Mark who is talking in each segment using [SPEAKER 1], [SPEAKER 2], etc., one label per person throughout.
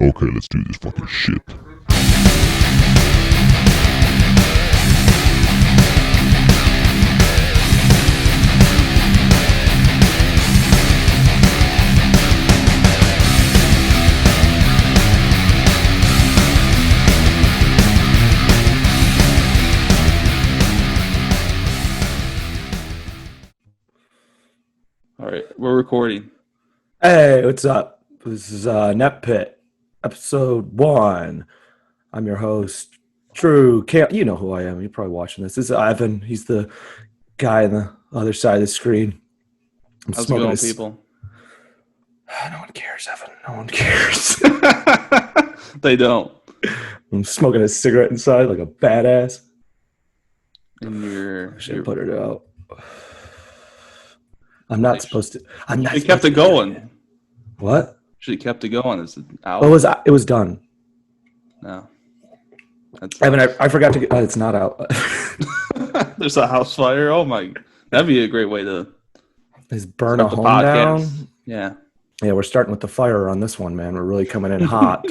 [SPEAKER 1] Okay, let's do this fucking shit.
[SPEAKER 2] All right, we're recording.
[SPEAKER 3] Hey, what's up? This is Inept Pit, episode 1. I'm your host, Drew. You know who I am. You're probably watching this. This is Ivan. He's the guy on the other side of the screen.
[SPEAKER 2] How's it going, people?
[SPEAKER 3] No one cares, Evan. No one cares.
[SPEAKER 2] They don't.
[SPEAKER 3] I'm smoking a cigarette inside like a badass.
[SPEAKER 2] And
[SPEAKER 3] Should put it out. I'm not supposed to. I'm not.
[SPEAKER 2] You kept it going.
[SPEAKER 3] What?
[SPEAKER 2] Should have kept it going. Is it out?
[SPEAKER 3] It was done.
[SPEAKER 2] No.
[SPEAKER 3] Evan, I forgot to get. It's not out.
[SPEAKER 2] There's a house fire. Oh my! That'd be a great way to.
[SPEAKER 3] Is burn a home down?
[SPEAKER 2] Yeah.
[SPEAKER 3] Yeah, we're starting with the fire on this one, man. We're really coming in hot.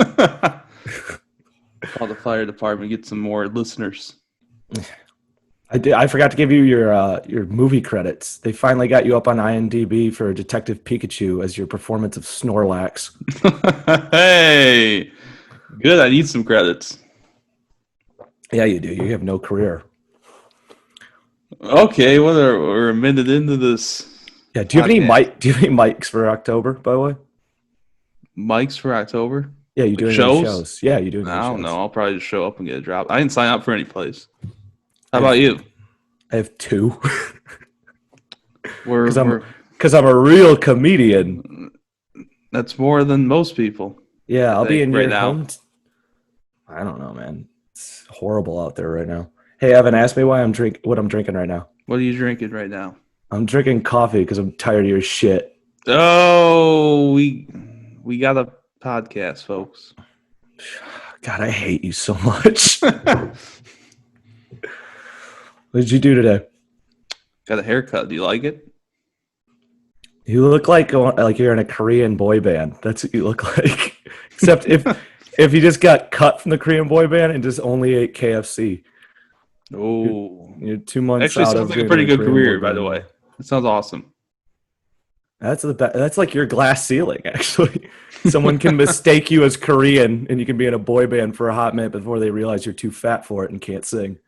[SPEAKER 2] Call the fire department. Get some more listeners.
[SPEAKER 3] I forgot to give you your movie credits. They finally got you up on IMDb for Detective Pikachu as your performance of Snorlax.
[SPEAKER 2] Hey, good. I need some credits.
[SPEAKER 3] Yeah, you do. You have no career.
[SPEAKER 2] Okay, we're a minute into this.
[SPEAKER 3] Yeah. Do you have any mics for October? By the way,
[SPEAKER 2] mics for October.
[SPEAKER 3] Yeah, you doing shows? Yeah, you doing?
[SPEAKER 2] I don't know. I'll probably just show up and get a drop. I didn't sign up for any place. How about you?
[SPEAKER 3] I have 2.
[SPEAKER 2] Because
[SPEAKER 3] I'm a real comedian.
[SPEAKER 2] That's more than most people.
[SPEAKER 3] Yeah, I'll be in
[SPEAKER 2] right
[SPEAKER 3] your
[SPEAKER 2] now.
[SPEAKER 3] home. I don't know, man. It's horrible out there right now. Hey, Evan, ask me what I'm drinking right now.
[SPEAKER 2] What are you drinking right now?
[SPEAKER 3] I'm drinking coffee because I'm tired of your shit.
[SPEAKER 2] Oh, we got a podcast, folks.
[SPEAKER 3] God, I hate you so much. What did you do today?
[SPEAKER 2] Got a haircut. Do you like it?
[SPEAKER 3] You look like you're in a Korean boy band. That's what you look like. Except if you just got cut from the Korean boy band and just only ate KFC.
[SPEAKER 2] Oh,
[SPEAKER 3] you're 2 months
[SPEAKER 2] actually
[SPEAKER 3] out
[SPEAKER 2] sounds
[SPEAKER 3] of
[SPEAKER 2] like a pretty good career, by the way. It sounds awesome.
[SPEAKER 3] That's like your glass ceiling, actually. Someone can mistake you as Korean, and you can be in a boy band for a hot minute before they realize you're too fat for it and can't sing.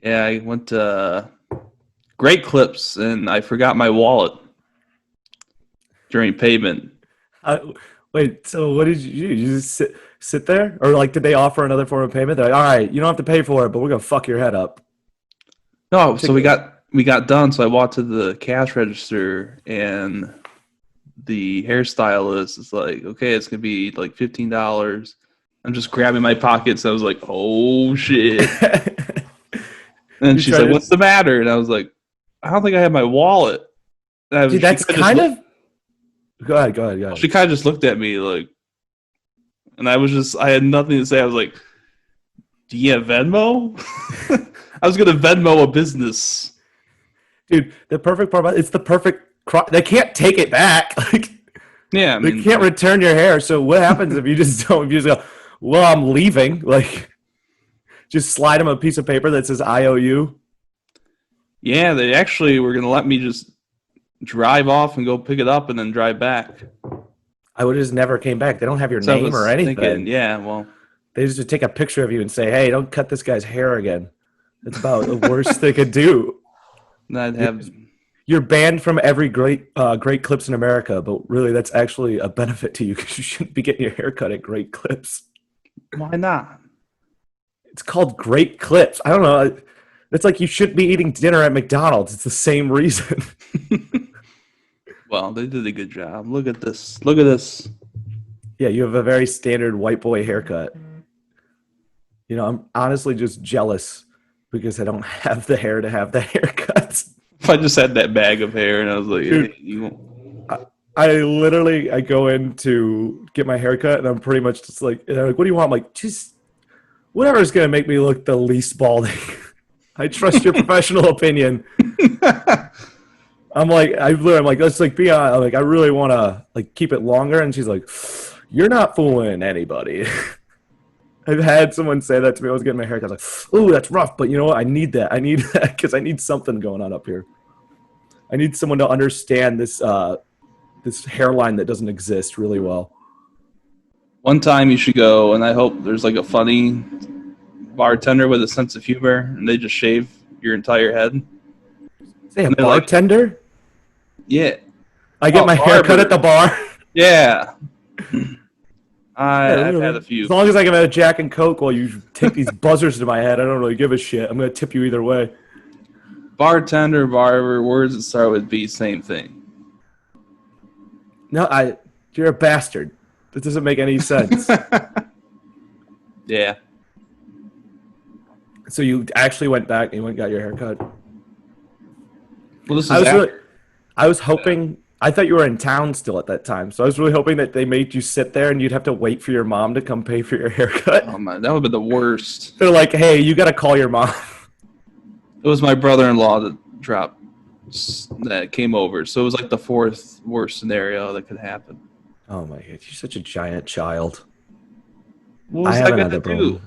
[SPEAKER 2] Yeah, I went to Great Clips, and I forgot my wallet during payment.
[SPEAKER 3] Wait, so what did you do? You just sit there? Or like, did they offer another form of payment? They're like, all right, you don't have to pay for it, but we're going to fuck your head up.
[SPEAKER 2] No, so we got done, so I walked to the cash register, and the hairstylist is like, okay, it's going to be like $15. I'm just grabbing my pockets, and I was like, oh, shit. And she's like, what's the matter? And I was like, I don't think I have my wallet.
[SPEAKER 3] Dude, that's kind of... Go ahead.
[SPEAKER 2] She kind of just looked at me like, and I had nothing to say. I was like, do you have Venmo? I was going to Venmo a business.
[SPEAKER 3] Dude, the perfect part about it's the perfect they can't take it back. Like,
[SPEAKER 2] yeah,
[SPEAKER 3] they can't return your hair. So what happens if you just go, well, I'm leaving. Like, just slide them a piece of paper that says IOU.
[SPEAKER 2] Yeah, they actually were going to let me just drive off and go pick it up and then drive back.
[SPEAKER 3] I would have just never came back. They don't have your name or anything.
[SPEAKER 2] Yeah, well.
[SPEAKER 3] They just take a picture of you and say, hey, don't cut this guy's hair again. That's about the worst they could do. You're banned from every great Clips in America, but really that's actually a benefit to you because you shouldn't be getting your hair cut at Great Clips.
[SPEAKER 2] Why not?
[SPEAKER 3] It's called Great Clips. I don't know. It's like you shouldn't be eating dinner at McDonald's. It's the same reason.
[SPEAKER 2] Well, they did a good job. Look at this. Look at this.
[SPEAKER 3] Yeah, you have a very standard white boy haircut. You know, I'm honestly just jealous because I don't have the hair to have the haircut.
[SPEAKER 2] If I just had that bag of hair and I was like,
[SPEAKER 3] dude,
[SPEAKER 2] hey, you won't.
[SPEAKER 3] I go in to get my haircut and I'm pretty much just like, and they're like, what do you want? I'm like, just whatever's going to make me look the least balding. I trust your professional opinion. I'm like, I'm like, let's like be on. Like, I really want to like keep it longer, and she's like, "You're not fooling anybody." I've had someone say that to me. I was getting my haircut. I was like, "Ooh, that's rough," but you know what? I need that. I need that because I need something going on up here. I need someone to understand this hairline that doesn't exist really well.
[SPEAKER 2] One time you should go, and I hope there's like a funny bartender with a sense of humor, and they just shave your entire head.
[SPEAKER 3] Say a bartender?
[SPEAKER 2] Like, yeah.
[SPEAKER 3] I get my hair cut at the bar.
[SPEAKER 2] Yeah. I've had a few.
[SPEAKER 3] As long as I can have a Jack and Coke while you take these buzzers to my head, I don't really give a shit. I'm going to tip you either way.
[SPEAKER 2] Bartender, barber, words that start with B, same thing.
[SPEAKER 3] No, you're a bastard. That doesn't make any sense.
[SPEAKER 2] Yeah.
[SPEAKER 3] So you actually went back and you went and got your hair cut?
[SPEAKER 2] Well, this is
[SPEAKER 3] I was hoping... I thought you were in town still at that time, so I was really hoping that they made you sit there and you'd have to wait for your mom to come pay for your haircut.
[SPEAKER 2] Oh man, that would have been the worst.
[SPEAKER 3] They're like, hey, you got to call your mom.
[SPEAKER 2] It was my brother-in-law that came over, so it was like the fourth worst scenario that could happen.
[SPEAKER 3] Oh my god, you're such a giant child.
[SPEAKER 2] What was I going to do?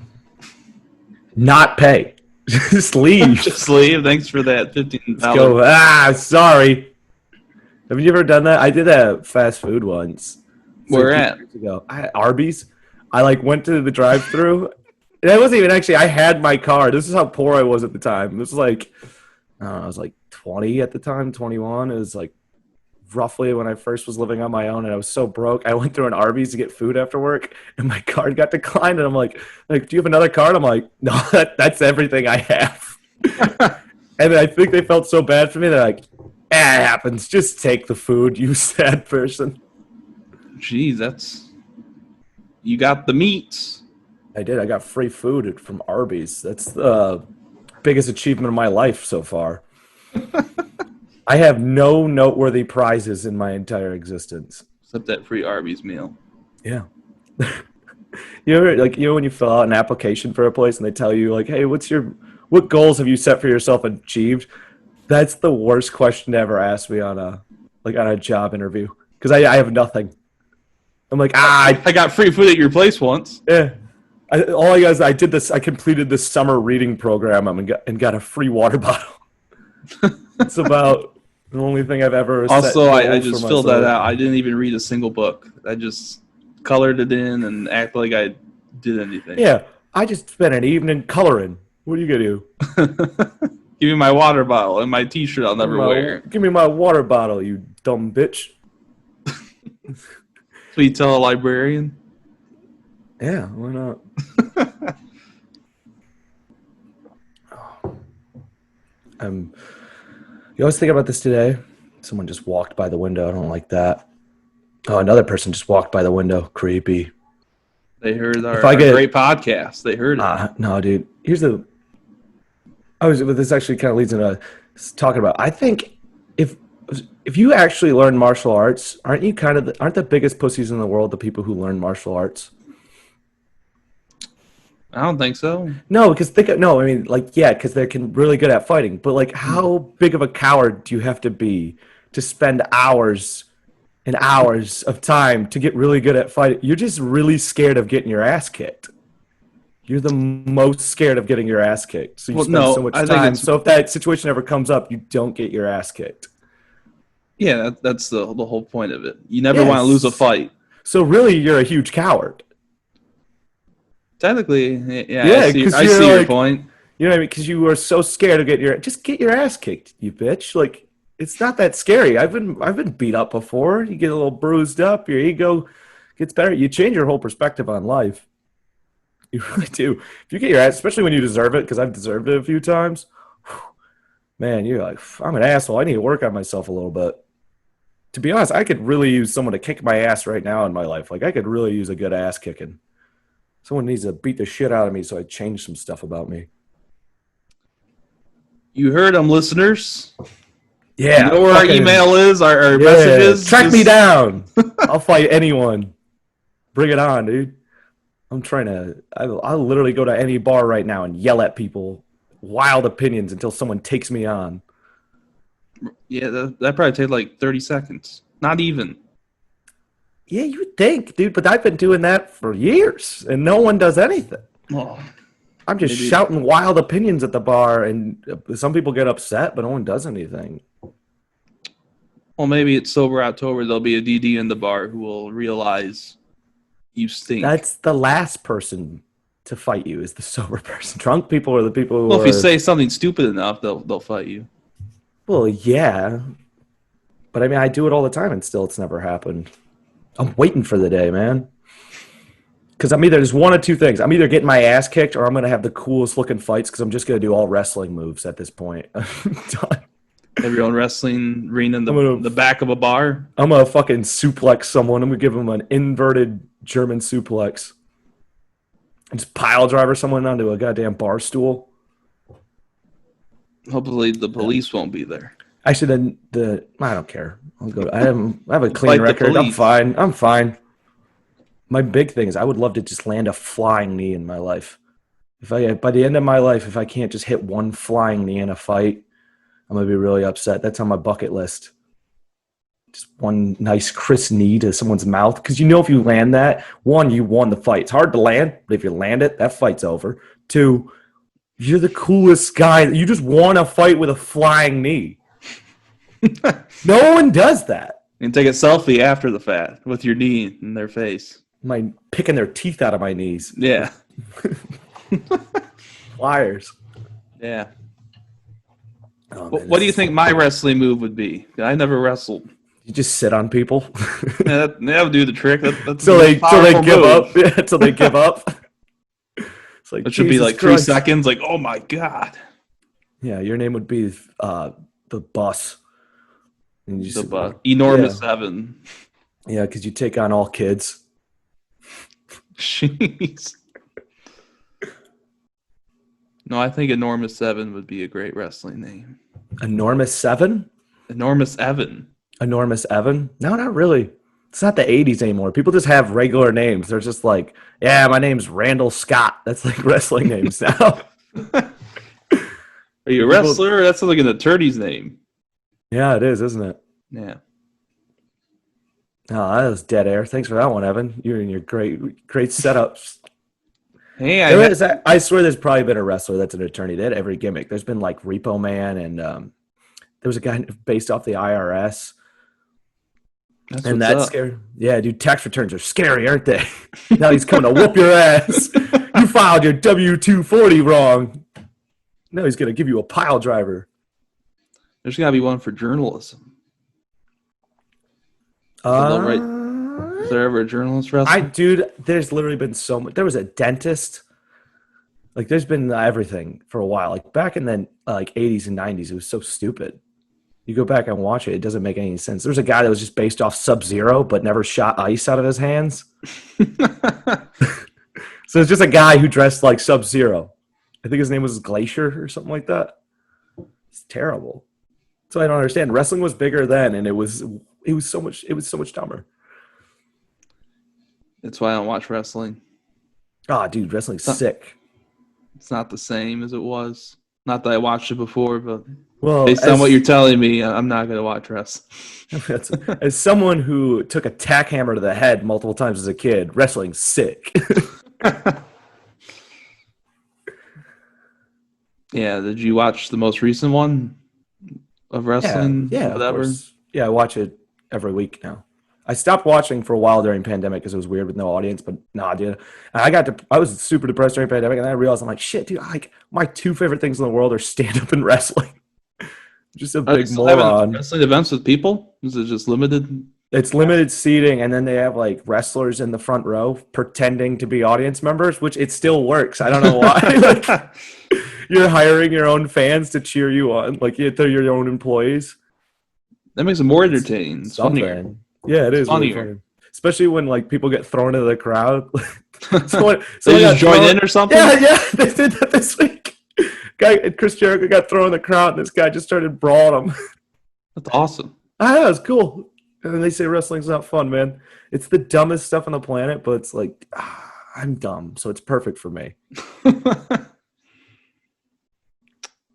[SPEAKER 3] Not pay. Just leave.
[SPEAKER 2] Just leave. Thanks for that $15.
[SPEAKER 3] Let's go. Sorry. Have you ever done that? I did a fast food once.
[SPEAKER 2] Where at?
[SPEAKER 3] Years ago. Arby's. I like went to the drive-thru. That wasn't even actually. I had my car. This is how poor I was at the time. This was like, I don't know, I was like 20 at the time, 21. It was like roughly when I first was living on my own, and I was so broke. I went through an Arby's to get food after work, and my card got declined. And I'm like, do you have another card? I'm like, no, that's everything I have. And I think they felt so bad for me. They're like, it happens. Just take the food, you sad person.
[SPEAKER 2] Jeez, you got the meats.
[SPEAKER 3] I did. I got free food from Arby's. That's the biggest achievement of my life so far. I have no noteworthy prizes in my entire existence.
[SPEAKER 2] Except that free Arby's meal.
[SPEAKER 3] Yeah. You ever, when you fill out an application for a place and they tell you, like, hey, what goals have you set for yourself and achieved? That's the worst question to ever ask me on a job interview. Because I have nothing. I'm like, I
[SPEAKER 2] got free food at your place once.
[SPEAKER 3] Yeah. I did this. I completed this summer reading program and got a free water bottle. It's about the only thing I've ever.
[SPEAKER 2] Also, I just filled that out. I didn't even read a single book. I just colored it in and act like I did anything.
[SPEAKER 3] Yeah, I just spent an evening coloring. What are you gonna do?
[SPEAKER 2] Give me my water bottle and my T-shirt I'll never wear.
[SPEAKER 3] Give me my water bottle, you dumb bitch.
[SPEAKER 2] So you tell a librarian?
[SPEAKER 3] Yeah, why not? You always think about this today. Someone just walked by the window. I don't like that. Oh, another person just walked by the window. Creepy.
[SPEAKER 2] They heard our great podcast. They heard it.
[SPEAKER 3] No, dude. This actually kind of leads into talking about. I think if you actually learn martial arts, aren't the biggest pussies in the world the people who learn martial arts?
[SPEAKER 2] I don't think so.
[SPEAKER 3] No, because because they're really good at fighting. But like, how big of a coward do you have to be to spend hours and hours of time to get really good at fighting? You're just really scared of getting your ass kicked. You're the most scared of getting your ass kicked. So you spend so much time. So if that situation ever comes up, you don't get your ass kicked.
[SPEAKER 2] Yeah, that's the whole point of it. You never want to lose a fight.
[SPEAKER 3] So really, you're a huge coward.
[SPEAKER 2] Technically, yeah. I see your point.
[SPEAKER 3] You know what I mean? Because you are so scared of get your ass kicked, you bitch. Like, it's not that scary. I've been beat up before. You get a little bruised up. Your ego gets better. You change your whole perspective on life. You really do. If you get your ass, especially when you deserve it, because I've deserved it a few times. Man, you're like, I'm an asshole. I need to work on myself a little bit. To be honest, I could really use someone to kick my ass right now in my life. Like, I could really use a good ass kicking. Someone needs to beat the shit out of me so I change some stuff about me.
[SPEAKER 2] You heard them, listeners.
[SPEAKER 3] Yeah.
[SPEAKER 2] You know where our email is, our messages?
[SPEAKER 3] Track me down. I'll fight anyone. Bring it on, dude. I'll literally go to any bar right now and yell at people wild opinions until someone takes me on.
[SPEAKER 2] Yeah, that probably take like 30 seconds. Not even.
[SPEAKER 3] Yeah, you would think, dude, but I've been doing that for years, and no one does anything.
[SPEAKER 2] Oh,
[SPEAKER 3] I'm just
[SPEAKER 2] maybe.
[SPEAKER 3] shouting wild opinions at the bar, and some people get upset, but no one does anything.
[SPEAKER 2] Well, maybe it's Sober October. There'll be a DD in the bar who will realize you stink.
[SPEAKER 3] That's the last person to fight you is the sober person. Drunk people are the people who
[SPEAKER 2] Well,
[SPEAKER 3] are...
[SPEAKER 2] if you say something stupid enough, they'll fight you.
[SPEAKER 3] Well, yeah. But I mean, I do it all the time, and still it's never happened. I'm waiting for the day, man. Because I'm either, there's one of two things. I'm either getting my ass kicked or I'm going to have the coolest looking fights because I'm just going to do all wrestling moves at this point.
[SPEAKER 2] Have your own wrestling arena in the back of a bar?
[SPEAKER 3] I'm going to fucking suplex someone. I'm going to give them an inverted German suplex. And just pile driver someone onto a goddamn bar stool.
[SPEAKER 2] Hopefully the police won't be there.
[SPEAKER 3] Actually, I don't care. I'll go. I have a clean record. I'm fine. My big thing is I would love to just land a flying knee in my life. By the end of my life, if I can't just hit one flying knee in a fight, I'm gonna be really upset. That's on my bucket list. Just one nice crisp knee to someone's mouth, because you know if you land that, one, you won the fight. It's hard to land, but if you land it, that fight's over. Two, you're the coolest guy. You just won a fight with a flying knee. No one does that.
[SPEAKER 2] And take a selfie after the fact with your knee in their face.
[SPEAKER 3] My picking their teeth out of my knees.
[SPEAKER 2] Yeah.
[SPEAKER 3] Liars.
[SPEAKER 2] Yeah.
[SPEAKER 3] Oh, man,
[SPEAKER 2] what do you think my wrestling move would be? I never wrestled.
[SPEAKER 3] You just sit on people.
[SPEAKER 2] Yeah, that would do the trick. That's
[SPEAKER 3] so they give
[SPEAKER 2] move.
[SPEAKER 3] up. Yeah, until they give up. It's like
[SPEAKER 2] it should be like 3 seconds. Like, oh my god.
[SPEAKER 3] Yeah, your name would be the bus. And you just,
[SPEAKER 2] Enormous 7.
[SPEAKER 3] Yeah, because you take on all kids.
[SPEAKER 2] Jeez. No, I think Enormous 7 would be a great wrestling name.
[SPEAKER 3] Enormous 7?
[SPEAKER 2] Enormous Evan.
[SPEAKER 3] Enormous Evan? No, not really. It's not the 80s anymore. People just have regular names. They're just like, yeah, my name's Randall Scott. That's like wrestling names now.
[SPEAKER 2] Are you a wrestler? That's like an attorney's name.
[SPEAKER 3] Yeah, it is, isn't it?
[SPEAKER 2] Yeah.
[SPEAKER 3] Oh, that was dead air. Thanks for that one, Evan. You're in your great setups.
[SPEAKER 2] Hey,
[SPEAKER 3] I swear there's probably been a wrestler that's an attorney. They had every gimmick. There's been like Repo Man, and there was a guy based off the IRS. That's scary. Yeah, dude, tax returns are scary, aren't they? Now he's coming to whoop your ass. You filed your W-240 wrong. Now he's going to give you a pile driver.
[SPEAKER 2] There's got to be one for journalism. Is there ever a journalist wrestler?
[SPEAKER 3] Dude, there's literally been so much. There was a dentist. Like, there's been everything for a while. Like, back in the 80s and 90s, it was so stupid. You go back and watch it, it doesn't make any sense. There's a guy that was just based off Sub-Zero, but never shot ice out of his hands. So it's just a guy who dressed like Sub-Zero. I think his name was Glacier or something like that. It's terrible. So I don't understand. Wrestling was bigger then, and it was so much dumber.
[SPEAKER 2] That's why I don't watch wrestling.
[SPEAKER 3] Oh, dude, wrestling's sick.
[SPEAKER 2] It's not the same as it was. Not that I watched it before, but
[SPEAKER 3] well,
[SPEAKER 2] based on what you're telling me, I'm not going to watch wrestling.
[SPEAKER 3] As someone who took a tack hammer to the head multiple times as a kid, wrestling's sick.
[SPEAKER 2] Yeah, did you watch the most recent one of wrestling?
[SPEAKER 3] Yeah,
[SPEAKER 2] whatever.
[SPEAKER 3] Of course. Yeah, I watch it every week now. I stopped watching for a while during pandemic because it was weird with no audience, but dude. I was super depressed during pandemic, and then I realized I'm like, shit, dude, my two favorite things in the world are stand up and wrestling. Just a big moron.
[SPEAKER 2] Wrestling events with people? Is it just limited?
[SPEAKER 3] It's limited seating, and then they have like wrestlers in the front row pretending to be audience members, which it still works. I don't know why. You're hiring your own fans to cheer you on, like they're your own employees.
[SPEAKER 2] That makes it more entertaining. It's funnier.
[SPEAKER 3] Yeah, it is
[SPEAKER 2] funnier.
[SPEAKER 3] Really funny. Especially when like people get thrown into the crowd.
[SPEAKER 2] Someone just join in or something?
[SPEAKER 3] Yeah, they did that this week. Chris Jericho got thrown in the crowd, and this guy just started brawling him.
[SPEAKER 2] That's awesome.
[SPEAKER 3] Yeah, it's cool. And then they say wrestling's not fun, man. It's the dumbest stuff on the planet, but it's like, I'm dumb, so it's perfect for me.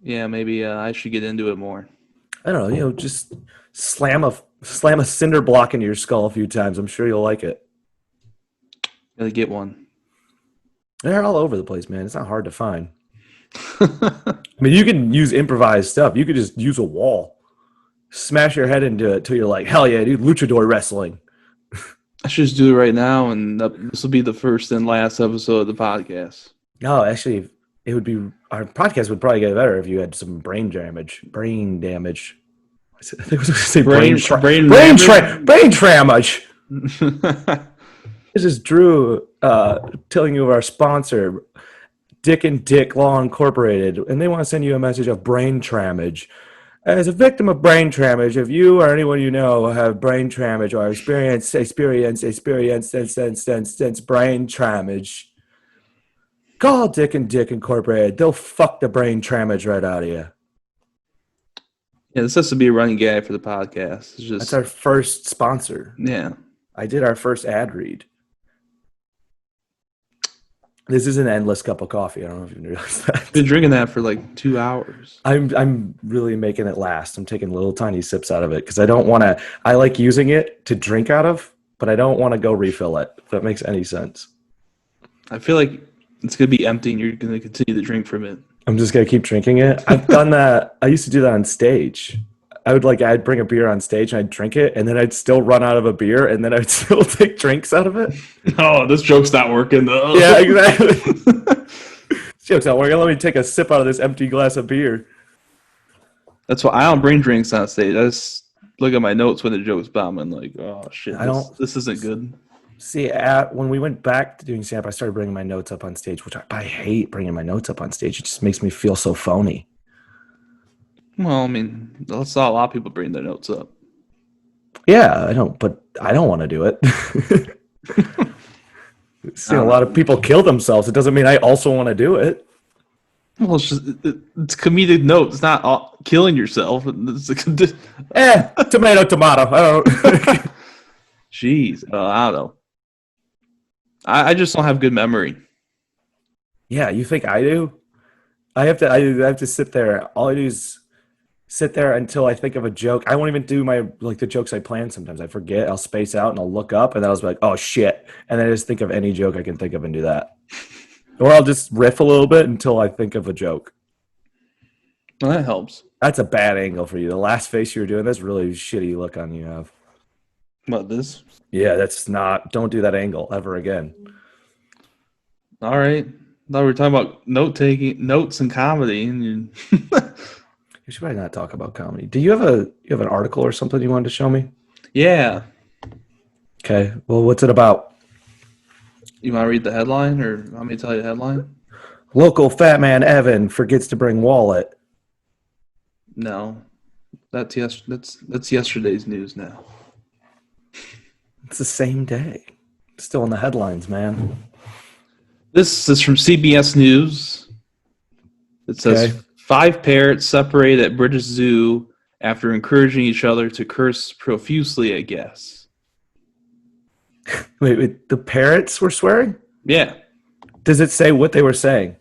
[SPEAKER 2] Yeah, maybe I should get into it more.
[SPEAKER 3] I don't know, just slam a cinder block into your skull a few times. I'm sure you'll like it.
[SPEAKER 2] Gotta get one.
[SPEAKER 3] They're all over the place, man. It's not hard to find. I mean, you can use improvised stuff. You could just use a wall, smash your head into it till you're like, hell yeah, dude, luchador wrestling.
[SPEAKER 2] I should just do it right now, and this will be the first and last episode of the podcast.
[SPEAKER 3] No, actually, it would be our podcast would probably get better if you had some brain damage. Brain damage. I think I was going to say brain damage. This is Drew telling you of our sponsor, Dick and Dick Law Incorporated, and they want to send you a message of brain trammage. As a victim of brain trammage, if you or anyone you know have brain trammage or experience brain trammage, call Dick and Dick Incorporated. They'll fuck the brain trammage right out of you.
[SPEAKER 2] Yeah, this has to be a running gag for the podcast.
[SPEAKER 3] That's our first sponsor.
[SPEAKER 2] Yeah.
[SPEAKER 3] I did our first ad read. This is an endless cup of coffee. I don't know if you realize that.
[SPEAKER 2] I've been drinking that for like 2 hours.
[SPEAKER 3] I'm really making it last. I'm taking little tiny sips out of it because I don't want to. I like using it to drink out of, but I don't want to go refill it. If that makes any sense.
[SPEAKER 2] I feel like it's gonna be empty, and you're gonna continue to drink from it.
[SPEAKER 3] I'm just gonna keep drinking it. I've done that. I used to do that on stage. I'd bring a beer on stage and I'd drink it, and then I'd still run out of a beer, and then I'd still take drinks out of it.
[SPEAKER 2] Oh, this joke's not working though.
[SPEAKER 3] Yeah, exactly. This joke's not working. Let me take a sip out of this empty glass of beer.
[SPEAKER 2] That's why I don't bring drinks on stage. I just look at my notes when the joke's bombing. Like, oh shit, this isn't good.
[SPEAKER 3] See, when we went back to doing stand-up, I started bringing my notes up on stage, which I hate bringing my notes up on stage. It just makes me feel so phony.
[SPEAKER 2] Well, I mean, I saw a lot of people bring their notes up.
[SPEAKER 3] Yeah, I don't want to do it. I've seen a lot of people kill themselves. It doesn't mean I also want to do it.
[SPEAKER 2] Well, it's comedic notes. It's not killing yourself. It's
[SPEAKER 3] tomato. I don't.
[SPEAKER 2] Jeez, I don't know. I just don't have good memory.
[SPEAKER 3] Yeah, you think I do? I have to sit there. All I do is sit there until I think of a joke. I won't even do the jokes I plan sometimes. I forget. I'll space out and I'll look up and then I'll be like, oh shit. And then I just think of any joke I can think of and do that. Or I'll just riff a little bit until I think of a joke.
[SPEAKER 2] Well, that helps.
[SPEAKER 3] That's a bad angle for you. The last face you were doing, that's really shitty look on you have.
[SPEAKER 2] What, this?
[SPEAKER 3] Yeah, don't do that angle ever again.
[SPEAKER 2] All right. I thought we were talking about notes and comedy. And
[SPEAKER 3] You should probably not talk about comedy. Do you have an article or something you wanted to show me?
[SPEAKER 2] Yeah.
[SPEAKER 3] Okay. Well, what's it about?
[SPEAKER 2] You want to read the headline, or want me to tell you the headline?
[SPEAKER 3] Local fat man Evan forgets to bring wallet.
[SPEAKER 2] No, that's yesterday's news now.
[SPEAKER 3] It's the same day. Still in the headlines, man.
[SPEAKER 2] This is from CBS News. It says 5 parrots separate at British Zoo after encouraging each other to curse profusely at guests.
[SPEAKER 3] Wait, the parrots were swearing?
[SPEAKER 2] Yeah.
[SPEAKER 3] Does it say what they were saying?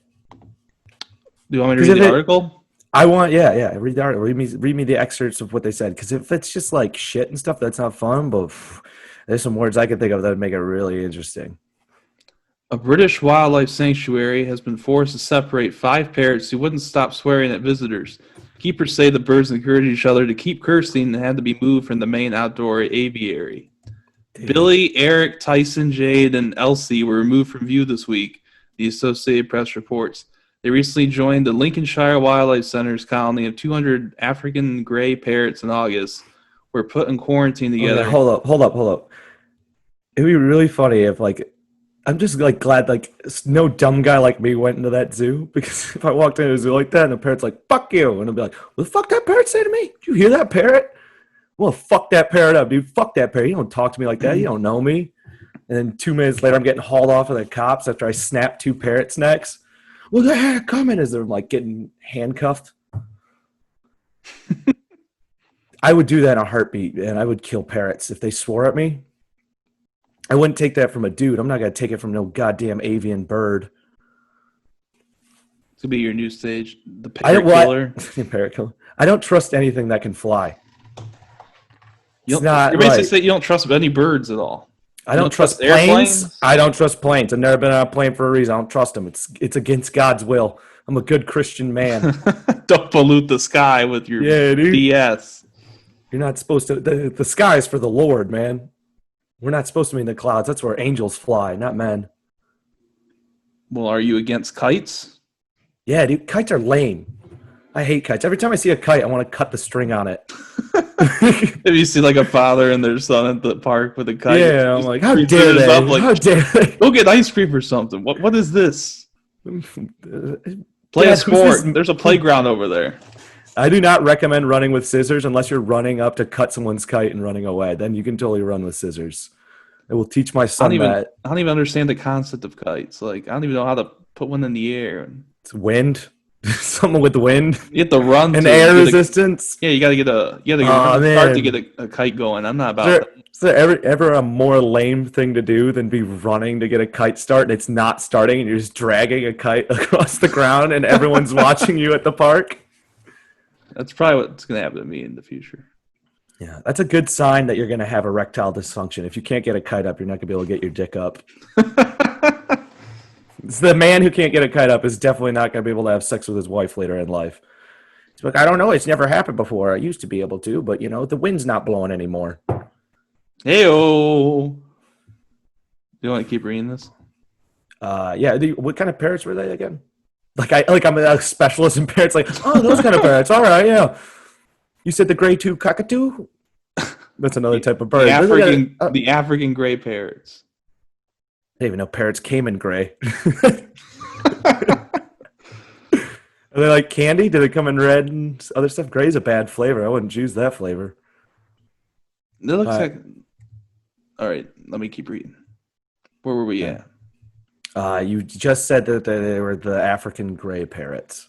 [SPEAKER 2] Do you want me to read the article?
[SPEAKER 3] I want, yeah. Read the article. Read me the excerpts of what they said. Because if it's just like shit and stuff, that's not fun. But there's some words I can think of that would make it really interesting.
[SPEAKER 2] A British wildlife sanctuary has been forced to separate 5 parrots who wouldn't stop swearing at visitors. Keepers say the birds encouraged each other to keep cursing and had to be moved from the main outdoor aviary. Dude. Billy, Eric, Tyson, Jade, and Elsie were removed from view this week, the Associated Press reports. They recently joined the Lincolnshire Wildlife Center's colony of 200 African gray parrots in August. Were put in quarantine together.
[SPEAKER 3] Okay, hold up. It'd be really funny if, I'm just glad no dumb guy like me went into that zoo, because if I walked into a zoo like that and the parrot's like, fuck you, and I'd be like, what the fuck that parrot say to me? Did you hear that parrot? Well, fuck that parrot up, dude. Fuck that parrot. You don't talk to me like that. You don't know me. And then 2 minutes later, I'm getting hauled off of the cops after I snap 2 parrots' necks. Well, they're coming as they're getting handcuffed. I would do that in a heartbeat, and I would kill parrots if they swore at me. I wouldn't take that from a dude. I'm not going to take it from no goddamn avian bird.
[SPEAKER 2] It's gonna be your new stage, the parrot killer.
[SPEAKER 3] Parrot killer. I don't trust anything that can fly.
[SPEAKER 2] You're basically saying you don't trust any birds at all.
[SPEAKER 3] I don't trust planes. I don't trust planes. I've never been on a plane for a reason. I don't trust them. It's against God's will. I'm a good Christian man.
[SPEAKER 2] Don't pollute the sky with your BS.
[SPEAKER 3] You're not supposed to. The sky is for the Lord, man. We're not supposed to be in the clouds. That's where angels fly, not men.
[SPEAKER 2] Well, are you against kites?
[SPEAKER 3] Yeah, dude. Kites are lame. I hate kites. Every time I see a kite, I want to cut the string on it.
[SPEAKER 2] If you see like a father and their son at the park with a kite,
[SPEAKER 3] yeah, I'm like, how dare they? How dare they?
[SPEAKER 2] Go get ice cream or something. What is this? Play a sport. There's a playground over there.
[SPEAKER 3] I do not recommend running with scissors unless you're running up to cut someone's kite and running away. Then you can totally run with scissors. I will teach my son that.
[SPEAKER 2] I don't even understand the concept of kites. Like, I don't even know how to put one in the air.
[SPEAKER 3] It's wind. Something with the wind.
[SPEAKER 2] You have to run
[SPEAKER 3] and air resistance.
[SPEAKER 2] Yeah, you got to get start to get a kite going. I'm not about that.
[SPEAKER 3] Is there ever a more lame thing to do than be running to get a kite start and it's not starting and you're just dragging a kite across the ground and everyone's watching you at the park?
[SPEAKER 2] That's probably what's going to happen to me in the future.
[SPEAKER 3] Yeah, that's a good sign that you're going to have erectile dysfunction. If you can't get a kite up, you're not going to be able to get your dick up. The man who can't get a kite up is definitely not going to be able to have sex with his wife later in life. He's like, I don't know. It's never happened before. I used to be able to, but, the wind's not blowing anymore.
[SPEAKER 2] Hey-oh. Do you want to keep reading this?
[SPEAKER 3] Yeah. What kind of parrots were they again? I'm a specialist in parrots. Like, oh, those kind of parrots. All right, yeah. You said the gray-tooth cockatoo? That's another type of bird.
[SPEAKER 2] The African gray parrots.
[SPEAKER 3] I didn't even know parrots came in gray. Are they like candy? Do they come in red and other stuff? Gray's a bad flavor. I wouldn't choose that flavor.
[SPEAKER 2] It looks like... All right, let me keep reading. Where were we at?
[SPEAKER 3] You just said that they were the African gray parrots.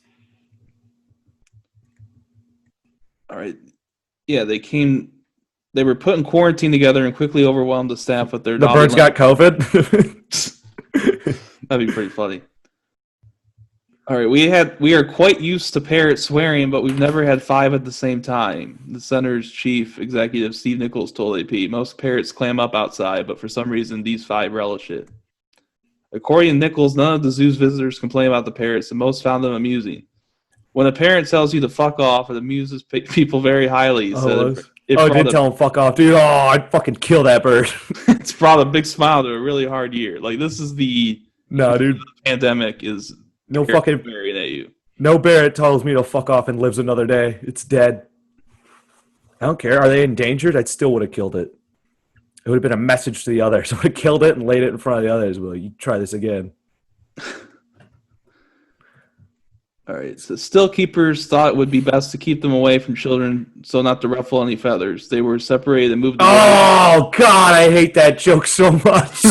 [SPEAKER 2] All right. Yeah, they were put in quarantine together and quickly overwhelmed the staff with their...
[SPEAKER 3] The birds got COVID?
[SPEAKER 2] That'd be pretty funny. All right, we are quite used to parrots swearing, but we've never had 5 at the same time. The center's chief executive, Steve Nichols, told AP. Most parrots clam up outside, but for some reason, these 5 relish it. According to Nichols, none of the zoo's visitors complain about the parrots, and most found them amusing. When a parent tells you to fuck off, it amuses people very highly. He said
[SPEAKER 3] I did tell him fuck off, dude. Oh, I'd fucking kill that bird.
[SPEAKER 2] It's brought a big smile to a really hard year. Like, this is the...
[SPEAKER 3] No, dude.
[SPEAKER 2] The pandemic is...
[SPEAKER 3] No fucking...
[SPEAKER 2] At you.
[SPEAKER 3] No parrot tells me to fuck off and lives another day. It's dead. I don't care. Are they endangered? I still would have killed it. It would have been a message to the others. So I would have killed it and laid it in front of the others. Well, you try this again.
[SPEAKER 2] All right. So still keepers thought it would be best to keep them away from children so not to ruffle any feathers. They were separated and moved away.
[SPEAKER 3] Oh, God, I hate that joke so much.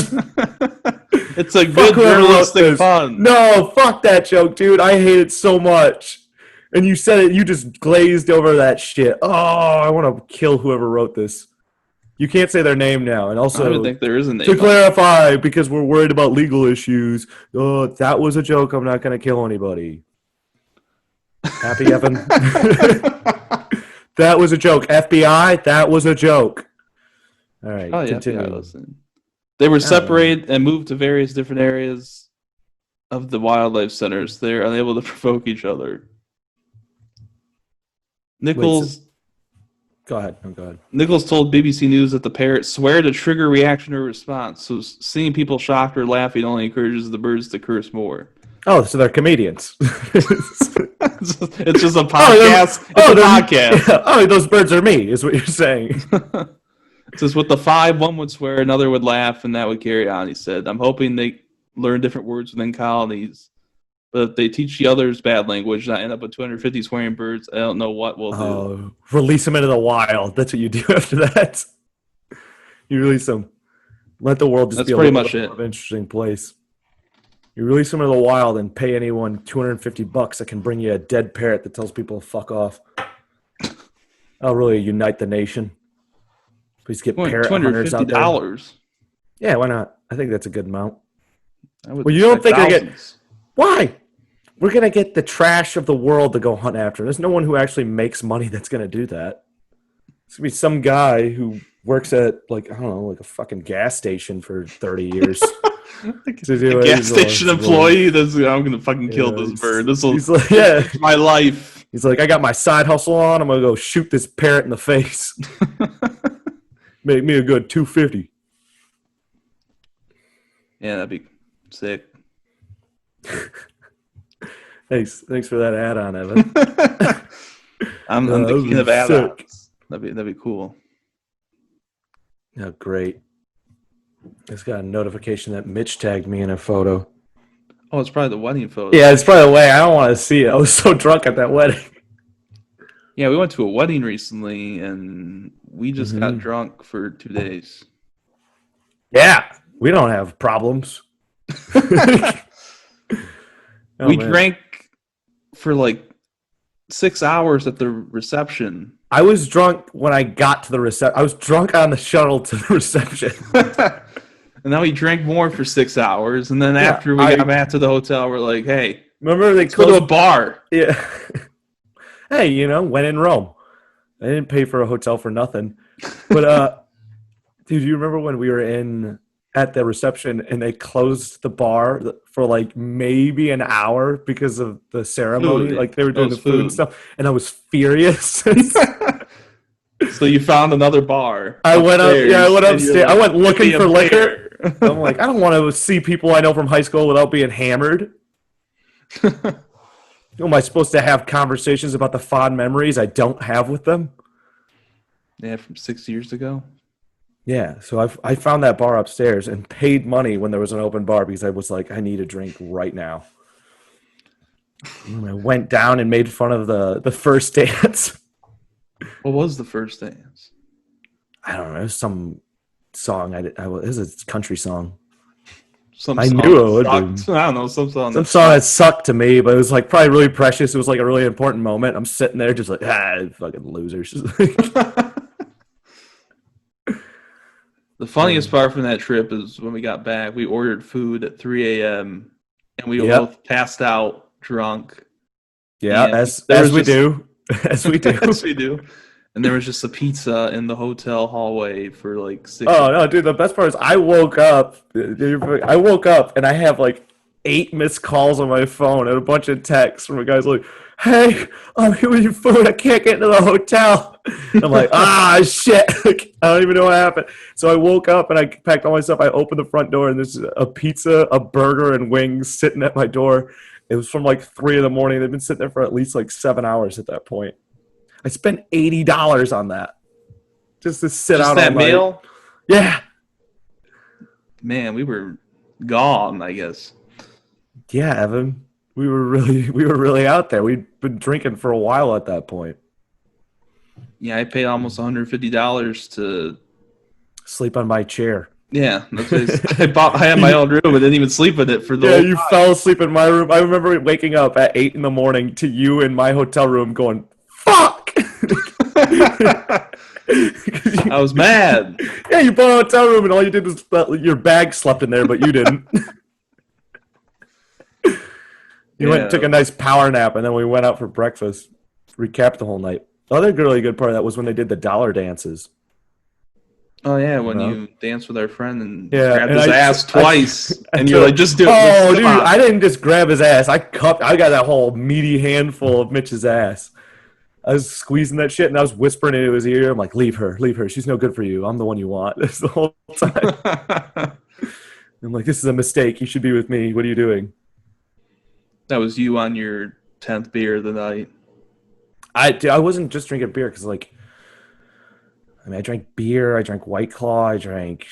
[SPEAKER 2] It's a good journalistic fun.
[SPEAKER 3] No, fuck that joke, dude. I hate it so much. And you said it, you just glazed over that shit. Oh, I want to kill whoever wrote this. You can't say their name now. And also,
[SPEAKER 2] I don't think there is a name.
[SPEAKER 3] To clarify, because we're worried about legal issues, that was a joke. I'm not going to kill anybody. Happy, Evan? That was a joke. FBI, that was a joke. All right, continue.
[SPEAKER 2] Listen. They were separated and moved to various different areas of the wildlife centers. They're unable to provoke each other. Nichols...
[SPEAKER 3] Go ahead.
[SPEAKER 2] Nichols told BBC News that the parrots swear to trigger reaction or response, so seeing people shocked or laughing only encourages the birds to curse more.
[SPEAKER 3] Oh, so they're comedians.
[SPEAKER 2] It's just a podcast. Podcast.
[SPEAKER 3] Yeah. Oh, those birds are me, is what you're saying.
[SPEAKER 2] It says, with the 5, one would swear, another would laugh, and that would carry on, he said. I'm hoping they learn different words within colonies. But if they teach the others bad language and I end up with 250 swearing birds, I don't know what we'll do.
[SPEAKER 3] Release them into the wild. That's what you do after that. You release them. Let the world just be a little bit more of an interesting place. You release them into the wild and pay anyone $250 that can bring you a dead parrot that tells people to fuck off. That'll really unite the nation. Please get parrot hunters out there.
[SPEAKER 2] $250?
[SPEAKER 3] Yeah, why not? I think that's a good amount.
[SPEAKER 2] Well,
[SPEAKER 3] you don't think I get... Why? we're going to get the trash of the world to go hunt after. There's no one who actually makes money that's going to do that. It's going to be some guy who works at, like, I don't know, like a fucking gas station for 30 years.
[SPEAKER 2] A gas station employee that's, I'm going to fucking kill this bird. This will change my life.
[SPEAKER 3] He's like, I got my side hustle on. I'm going to go shoot this parrot in the face. Make me a good $250.
[SPEAKER 2] Yeah, that'd be sick.
[SPEAKER 3] Thanks for that add-on, Evan.
[SPEAKER 2] I'm the king of add-ons. That'd be cool.
[SPEAKER 3] Oh, great. I just got a notification that Mitch tagged me in a photo.
[SPEAKER 2] Oh, it's probably the wedding photo.
[SPEAKER 3] Yeah, it's probably the way. I don't want to see it. I was so drunk at that wedding.
[SPEAKER 2] Yeah, we went to a wedding recently, and we just got drunk for 2 days.
[SPEAKER 3] Yeah, we don't have problems.
[SPEAKER 2] We drank for like 6 hours at the reception.
[SPEAKER 3] I was drunk when I got to the reception. I was drunk on the shuttle to the reception.
[SPEAKER 2] And then we drank more for 6 hours. And then after we got back to the hotel, we're like, hey,
[SPEAKER 3] remember they
[SPEAKER 2] let's go to a bar.
[SPEAKER 3] Yeah. Hey, when in Rome. I didn't pay for a hotel for nothing. But, dude, you remember when we were at the reception and they closed the bar for like maybe an hour because of the ceremony? Like they were doing the food and stuff. And I was furious.
[SPEAKER 2] So you found another bar.
[SPEAKER 3] I went upstairs. I went looking for liquor. I'm like, I don't want to see people I know from high school without being hammered. Am I supposed to have conversations about the fond memories I don't have with them?
[SPEAKER 2] Yeah, from 6 years ago.
[SPEAKER 3] Yeah, so I found that bar upstairs and paid money when there was an open bar because I was like, I need a drink right now. And I went down and made fun of the first dance.
[SPEAKER 2] What was the first dance?
[SPEAKER 3] I don't know, some song. It was a country song.
[SPEAKER 2] I knew it would be. I don't know,
[SPEAKER 3] some song that sucked to me, but it was like probably really precious. It was like a really important moment. I'm sitting there just like, fucking losers.
[SPEAKER 2] The funniest part from that trip is when we got back, we ordered food at 3 a.m. and we both passed out drunk.
[SPEAKER 3] Yeah, as we do. As we do.
[SPEAKER 2] As we do. And there was just a pizza in the hotel hallway for like 6
[SPEAKER 3] Oh, no, dude, the best part is I woke up and I have like 8 missed calls on my phone and a bunch of texts from a guy's like, hey, I'm here with your food. I can't get into the hotel. I'm like, shit. I don't even know what happened. So I woke up and I packed all my stuff. I opened the front door and there's a pizza, a burger, and wings sitting at my door. It was from like 3 in the morning. They've been sitting there for at least like 7 hours at that point. I spent $80 on that just to sit out
[SPEAKER 2] that
[SPEAKER 3] all night.
[SPEAKER 2] Meal?
[SPEAKER 3] Yeah.
[SPEAKER 2] Man, we were gone, I guess.
[SPEAKER 3] Yeah, Evan. We were really out there. We'd been drinking for a while at that point.
[SPEAKER 2] Yeah, I paid almost $150 to
[SPEAKER 3] sleep on my chair.
[SPEAKER 2] Yeah, I had my own room and didn't even sleep in it for the whole
[SPEAKER 3] you
[SPEAKER 2] time. Fell
[SPEAKER 3] asleep in my room. I remember waking up at 8 in the morning to you in my hotel room going, fuck!
[SPEAKER 2] I was mad.
[SPEAKER 3] Yeah, you bought a hotel room and all you did was your bag slept in there, but you didn't. You went and took a nice power nap, and then we went out for breakfast. Recapped the whole night. The other really good part of that was when they did the dollar dances.
[SPEAKER 2] Oh, yeah, when you danced with our friend and grabbed his ass twice. And you're like, just do it.
[SPEAKER 3] Oh, dude, I didn't just grab his ass. I got that whole meaty handful of Mitch's ass. I was squeezing that shit, and I was whispering into his ear. I'm like, leave her. She's no good for you. I'm the one you want. This the whole time. I'm like, this is a mistake. You should be with me. What are you doing?
[SPEAKER 2] That was you on your 10th beer of the night.
[SPEAKER 3] I wasn't just drinking beer because, I drank beer. I drank White Claw. I drank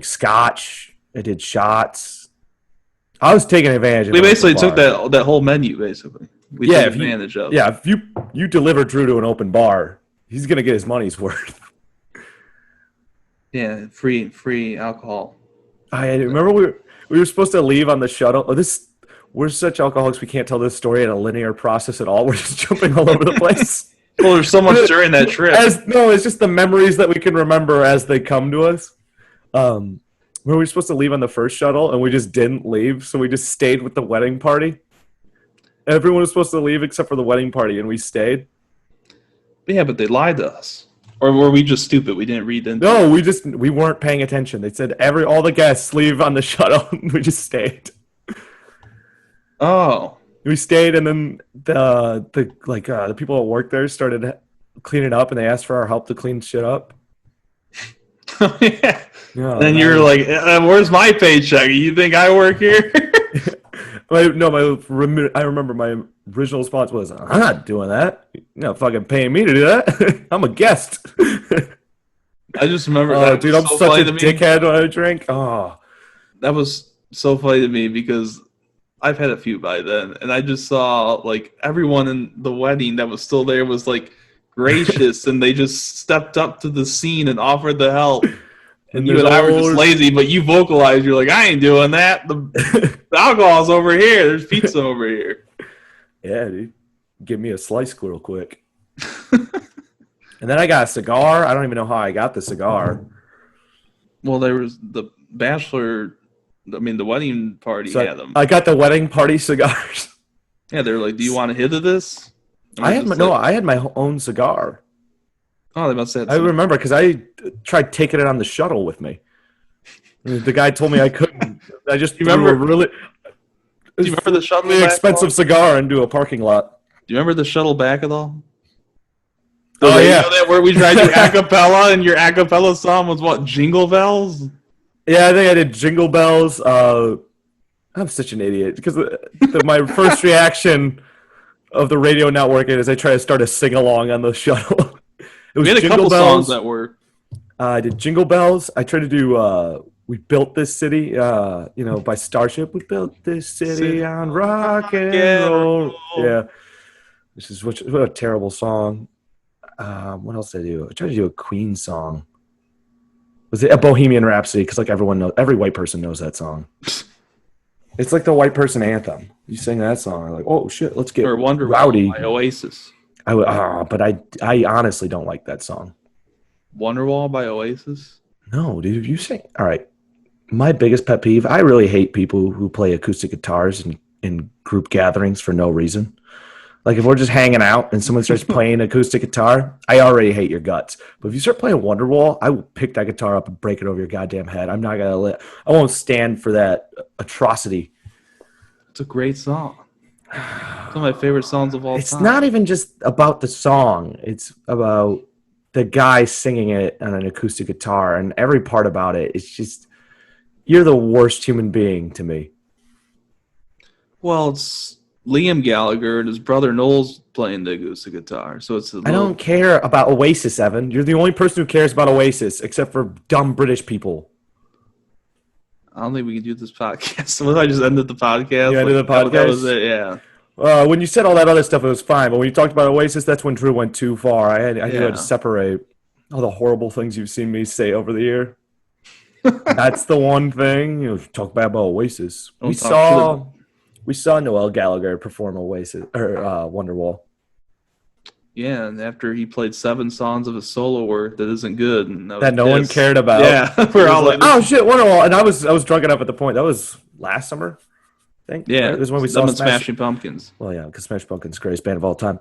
[SPEAKER 3] Scotch. I did shots. I was taking advantage of it.
[SPEAKER 2] We basically took that whole menu, basically. We took advantage of it.
[SPEAKER 3] Yeah, if you deliver Drew to an open bar, he's going to get his money's worth.
[SPEAKER 2] Yeah, free alcohol.
[SPEAKER 3] I remember we were supposed to leave on the shuttle. We're such alcoholics, we can't tell this story in a linear process at all. We're just jumping all over the place.
[SPEAKER 2] Well, there's so much during that trip.
[SPEAKER 3] It's just the memories that we can remember as they come to us. We were supposed to leave on the first shuttle, and we just didn't leave, so we just stayed with the wedding party. everyone was supposed to leave except for the wedding party, and we stayed.
[SPEAKER 2] Yeah, but they lied to us. Or were we just stupid? We didn't read into
[SPEAKER 3] No, we weren't paying attention. They said all the guests leave on the shuttle. We just stayed.
[SPEAKER 2] Oh.
[SPEAKER 3] We stayed, and then the people at work there started cleaning up, and they asked for our help to clean shit up.
[SPEAKER 2] Yeah. Then you're like, "Where's my paycheck? You think I work here?"
[SPEAKER 3] I remember my original response was, "I'm not doing that. You're not fucking paying me to do that. I'm a guest."
[SPEAKER 2] I just remember.
[SPEAKER 3] Dude, I'm so such a dickhead when I drink. Oh,
[SPEAKER 2] that was so funny to me because I've had a few by then, and I just saw like everyone in the wedding that was still there was like gracious, and they just stepped up to the scene and offered the help. And you and I were just lazy, but you vocalized. You're like, I ain't doing that. The alcohol's over here. There's pizza over here.
[SPEAKER 3] Yeah, dude. Give me a slice real quick. And then I got a cigar. I don't even know how I got the cigar.
[SPEAKER 2] Well, there was the the wedding party had them.
[SPEAKER 3] I got the wedding party cigars.
[SPEAKER 2] Yeah, they're like, do you want a hit of this?
[SPEAKER 3] I had my own cigar.
[SPEAKER 2] Oh, they must have.
[SPEAKER 3] I remember because I tried taking it on the shuttle with me. The guy told me I couldn't. I just remember
[SPEAKER 2] do you remember the shuttle?
[SPEAKER 3] Really expensive cigar into a parking lot.
[SPEAKER 2] Do you remember the shuttle back at all?
[SPEAKER 3] Oh yeah,
[SPEAKER 2] that where we tried to acapella, and your acapella song was what? Jingle Bells.
[SPEAKER 3] Yeah, I think I did Jingle Bells. I'm such an idiot because my first reaction of the radio not working is I try to start a sing along on the shuttle. It was
[SPEAKER 2] we had a couple songs that were.
[SPEAKER 3] I did Jingle Bells. I tried to do We Built This City, by Starship. We built this city on rock and roll. Yeah. What a terrible song. What else did I do? I tried to do a Queen song. Was it a Bohemian Rhapsody? Because like every white person knows that song. It's like the white person anthem. You sing that song, like, oh shit, let's get rowdy.
[SPEAKER 2] By Oasis.
[SPEAKER 3] But I honestly don't like that song.
[SPEAKER 2] Wonderwall by Oasis?
[SPEAKER 3] No, dude. You sing. All right. My biggest pet peeve, I really hate people who play acoustic guitars in group gatherings for no reason. Like if we're just hanging out and someone starts playing acoustic guitar, I already hate your guts. But if you start playing Wonderwall, I will pick that guitar up and break it over your goddamn head. I'm not gonna I won't stand for that atrocity.
[SPEAKER 2] It's a great song. It's one of my favorite songs of all time.
[SPEAKER 3] It's not even just about the song. It's about the guy singing it on an acoustic guitar, and every part about it. It's just, you're the worst human being to me.
[SPEAKER 2] Well, it's Liam Gallagher and his brother Noel's playing the acoustic guitar, so it's.
[SPEAKER 3] I don't care about Oasis, Evan. You're the only person who cares about Oasis, except for dumb British people.
[SPEAKER 2] I don't think we can do this podcast. What if I just ended the podcast?
[SPEAKER 3] You ended the podcast?
[SPEAKER 2] That was it, yeah.
[SPEAKER 3] When you said all that other stuff, it was fine. But when you talked about Oasis, that's when Drew went too far. I knew I had to separate all the horrible things you've seen me say over the year. That's the one thing. Talk bad about Oasis. We saw Noel Gallagher perform Oasis or Wonderwall.
[SPEAKER 2] Yeah, and after he played 7 songs of his solo work that isn't good, and
[SPEAKER 3] that no one cared about.
[SPEAKER 2] Yeah,
[SPEAKER 3] we're all like, "Oh shit, Wonderwall!" And I was drunk enough at the point. That was last summer, I think.
[SPEAKER 2] Yeah,
[SPEAKER 3] right? It was when we saw
[SPEAKER 2] Smashing Pumpkins.
[SPEAKER 3] Well, yeah, because Smashing Pumpkins, greatest band of all time.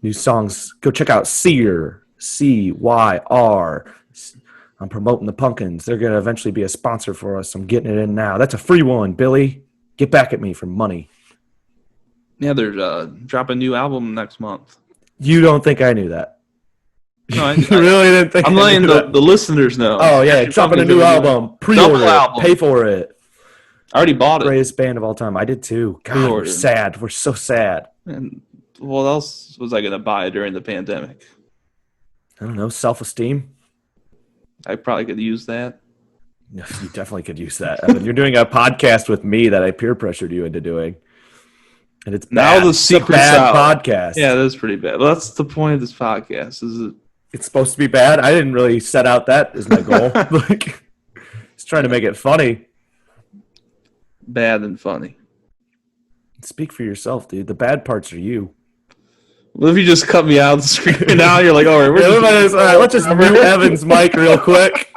[SPEAKER 3] New songs. Go check out Sear, CYR. I'm promoting the Pumpkins. They're gonna eventually be a sponsor for us. I'm getting it in now. That's a free one, Billy. Get back at me for money.
[SPEAKER 2] Yeah, they're dropping a new album next month.
[SPEAKER 3] You don't think I knew that?
[SPEAKER 2] No, I
[SPEAKER 3] really didn't think.
[SPEAKER 2] I'm letting the listeners know.
[SPEAKER 3] Oh yeah, dropping a new album. Pre-order it. Pay for it.
[SPEAKER 2] I already bought it.
[SPEAKER 3] Greatest band of all time. I did too. God, we're sad. We're so sad.
[SPEAKER 2] And what else was I going to buy during the pandemic?
[SPEAKER 3] I don't know. Self-esteem.
[SPEAKER 2] I probably could use that.
[SPEAKER 3] You definitely could use that. I mean, you're doing a podcast with me that I peer pressured you into doing. And it's bad.
[SPEAKER 2] Now the secret's
[SPEAKER 3] out.
[SPEAKER 2] Podcast. Yeah, that's pretty bad. Well, that's the point of this podcast.
[SPEAKER 3] It's supposed to be bad? I didn't really set out that as my goal. Just trying to make it funny.
[SPEAKER 2] Bad and funny.
[SPEAKER 3] Speak for yourself, dude. The bad parts are you.
[SPEAKER 2] What if you just cut me out of the screen now? You're like, all right,
[SPEAKER 3] let's just mute Evan's mic real quick.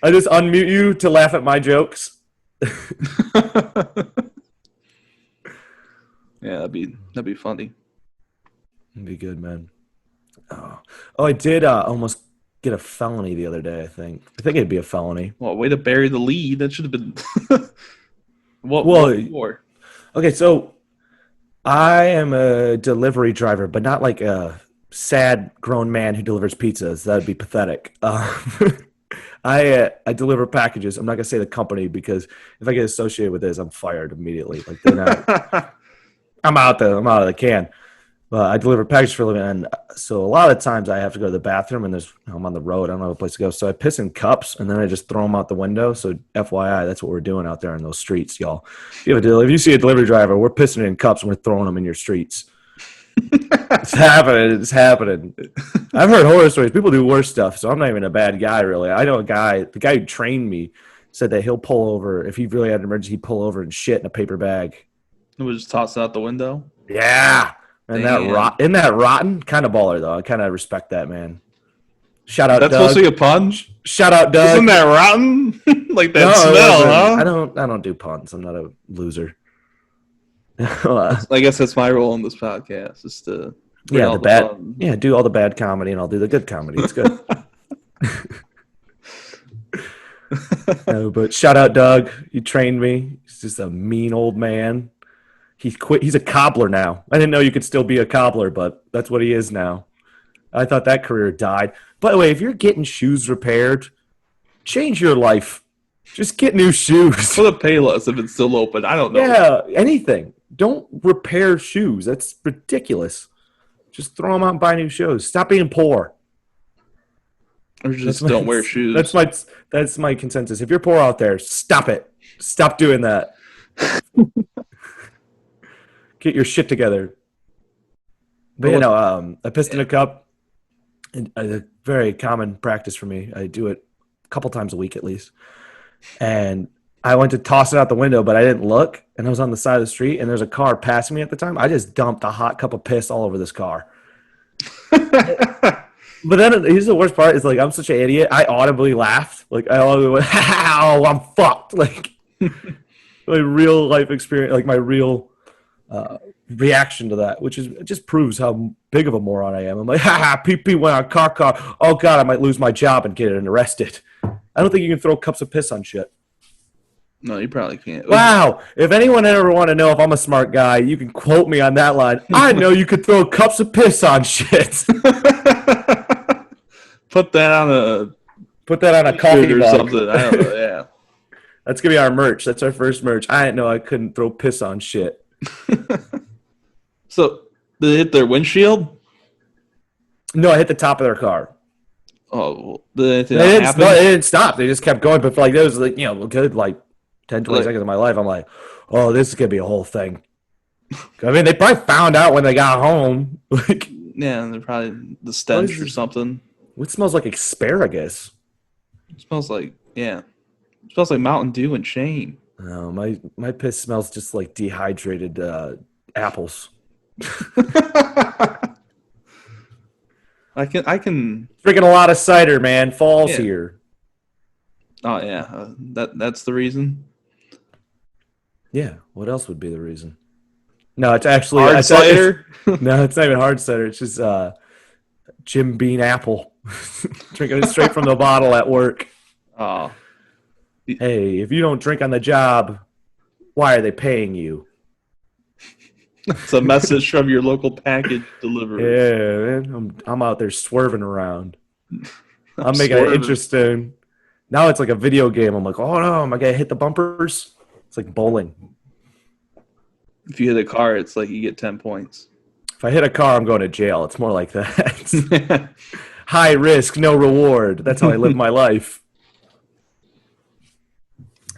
[SPEAKER 3] I just unmute you to laugh at my jokes.
[SPEAKER 2] Yeah, that'd be funny.
[SPEAKER 3] It'd be good, man. Oh, I did almost get a felony the other day, I think. I think it'd be a felony.
[SPEAKER 2] Well, way to bury the lead. That should have been... What for?
[SPEAKER 3] Okay, so I am a delivery driver, but not like a sad grown man who delivers pizzas. That would be pathetic. I deliver packages. I'm not gonna say the company because if I get associated with this, I'm fired immediately. Like they're not. I'm out of the can. But I deliver packages for a living, and so a lot of times I have to go to the bathroom, and I'm on the road. I don't have a place to go, so I piss in cups, and then I just throw them out the window. So FYI, that's what we're doing out there in those streets, y'all. If you see a delivery driver, we're pissing in cups and we're throwing them in your streets. It's happening. It's happening. I've heard horror stories. People do worse stuff, so I'm not even a bad guy, really. I know the guy who trained me said that he'll pull over. If he really had an emergency, he'd pull over and shit in a paper bag.
[SPEAKER 2] It was just tossed out the window?
[SPEAKER 3] Yeah. And isn't that rotten? Kind of baller, though. I kind of respect that, man. Shout out, Doug. That's supposed
[SPEAKER 2] to be a pun?
[SPEAKER 3] Shout out, Doug.
[SPEAKER 2] Isn't that rotten? Like that smell, huh?
[SPEAKER 3] I don't do puns. I'm not a loser.
[SPEAKER 2] I guess that's my role in this podcast, is to
[SPEAKER 3] do all the bad comedy, and I'll do the good comedy. It's good. No, but shout out, Doug. You trained me. He's just a mean old man. He quit. He's a cobbler now. I didn't know you could still be a cobbler, but that's what he is now. I thought that career died. By the way, if you're getting shoes repaired, change your life. Just get new shoes.
[SPEAKER 2] For the Payless, if it's still open. I don't know.
[SPEAKER 3] Yeah, anything. Don't repair shoes. That's ridiculous. Just throw them out and buy new shoes. Stop being poor.
[SPEAKER 2] Or just don't wear shoes.
[SPEAKER 3] That's my consensus. If you're poor out there, stop it. Stop doing that. Get your shit together. But I pissed in a cup. A very common practice for me. I do it a couple times a week at least. And I went to toss it out the window, but I didn't look. And I was on the side of the street, and there's a car passing me at the time. I just dumped a hot cup of piss all over this car. But then here's the worst part is, like, I'm such an idiot. I audibly laughed. Like, I audibly went, "Ow, I'm fucked." Like, my real life experience, like my real reaction to that, which is it just proves how big of a moron I am. I'm like, PP went on car. Oh, God, I might lose my job and get arrested. I don't think you can throw cups of piss on shit.
[SPEAKER 2] No, you probably can't.
[SPEAKER 3] Wow. If anyone ever want to know if I'm a smart guy, you can quote me on that line. I know you could throw cups of piss on shit.
[SPEAKER 2] Put that on a
[SPEAKER 3] coffee
[SPEAKER 2] or
[SPEAKER 3] mug.
[SPEAKER 2] Something. I don't know, yeah.
[SPEAKER 3] That's going to be our merch. That's our first merch. I didn't know I couldn't throw piss on shit.
[SPEAKER 2] So, did it hit their windshield?
[SPEAKER 3] No, I hit the top of their car.
[SPEAKER 2] Oh, did it happen?
[SPEAKER 3] It didn't stop. They just kept going. But for like, it was like, good, like 10, 20 seconds of my life. I'm like, oh, this is going to be a whole thing. I mean, they probably found out when they got home. Like,
[SPEAKER 2] yeah, they're probably the stench or something.
[SPEAKER 3] What smells like asparagus?
[SPEAKER 2] It smells like, It smells like Mountain Dew and shame.
[SPEAKER 3] No, my piss smells just like dehydrated apples.
[SPEAKER 2] I can
[SPEAKER 3] drinking a lot of cider, man. Fall's here.
[SPEAKER 2] Oh yeah, that's the reason.
[SPEAKER 3] Yeah, what else would be the reason? No, it's actually
[SPEAKER 2] hard cider.
[SPEAKER 3] No, it's not even hard cider. It's just Jim Beam apple. Drinking it straight from the bottle at work.
[SPEAKER 2] Oh.
[SPEAKER 3] Hey, if you don't drink on the job, why are they paying you?
[SPEAKER 2] It's a message from your local package deliverer.
[SPEAKER 3] Yeah, man. I'm out there swerving around. I'm making it interesting. Now it's like a video game. I'm like, oh no, am I gonna hit the bumpers? It's like bowling.
[SPEAKER 2] If you hit a car, it's like you get 10 points.
[SPEAKER 3] If I hit a car, I'm going to jail. It's more like that. High risk, no reward. That's how I live my life.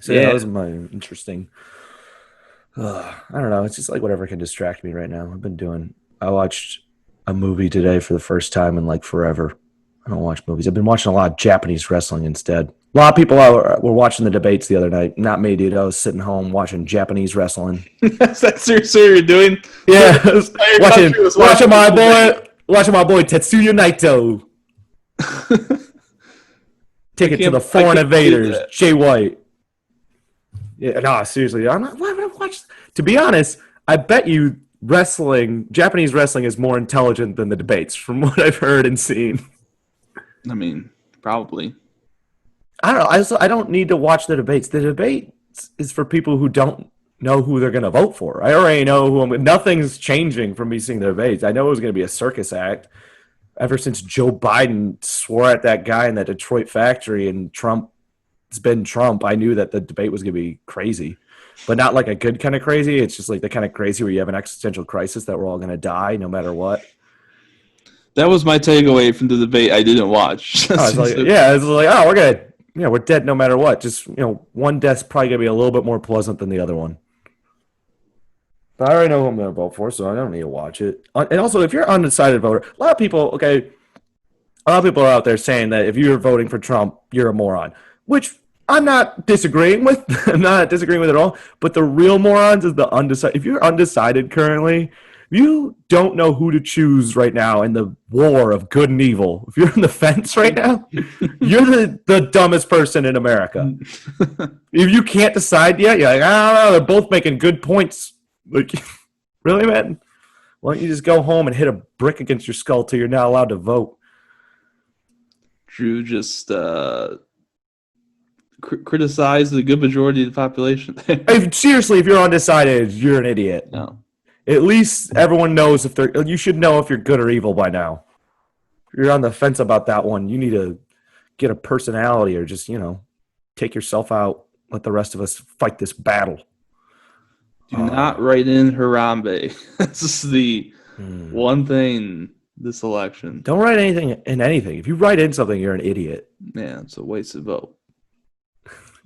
[SPEAKER 3] So that was my interesting. I don't know. It's just like whatever can distract me right now. I watched a movie today for the first time in like forever. I don't watch movies. I've been watching a lot of Japanese wrestling instead. A lot of people were watching the debates the other night. Not me, dude. I was sitting home watching Japanese wrestling.
[SPEAKER 2] That's seriously what you're doing?
[SPEAKER 3] Yeah. watching my boy Tetsuya Naito. Take it to the foreign invaders. Jay White. Yeah, no, seriously. I'm not watch. To be honest, I bet you Japanese wrestling is more intelligent than the debates, from what I've heard and seen.
[SPEAKER 2] I mean, probably.
[SPEAKER 3] I don't know. I don't need to watch the debates. The debates is for people who don't know who they're going to vote for. I already know nothing's changing from me seeing the debates. I know it was going to be a circus act. Ever since Joe Biden swore at that guy in that Detroit factory and Trump's been Trump, I knew that the debate was going to be crazy. But not like a good kind of crazy. It's just like the kind of crazy where you have an existential crisis that we're all going to die no matter what.
[SPEAKER 2] That was my takeaway from the debate I didn't watch.
[SPEAKER 3] It's like, oh, we're good. Yeah, we're dead no matter what. Just, one death's probably going to be a little bit more pleasant than the other one. But I already know who I'm going to vote for, so I don't need to watch it. And also, if you're an undecided voter, a lot of people are out there saying that if you're voting for Trump, you're a moron, which I'm not disagreeing with. I'm not disagreeing with at all. But the real morons is the undecided. If you're undecided currently, you don't know who to choose right now in the war of good and evil. If you're on the fence right now, you're the dumbest person in America. If you can't decide yet, you're like, I don't know, they're both making good points. Like, really, man? Why don't you just go home and hit a brick against your skull till you're not allowed to vote?
[SPEAKER 2] Drew just criticized the good majority of the population.
[SPEAKER 3] Seriously, if you're undecided, you're an idiot.
[SPEAKER 2] No.
[SPEAKER 3] At least everyone knows you should know if you're good or evil by now. If you're on the fence about that one, you need to get a personality or just, take yourself out. Let the rest of us fight this battle.
[SPEAKER 2] Do not write in Harambe. This is the one thing this election.
[SPEAKER 3] Don't write anything in anything. If you write in something, you're an idiot.
[SPEAKER 2] Yeah, it's a wasted vote.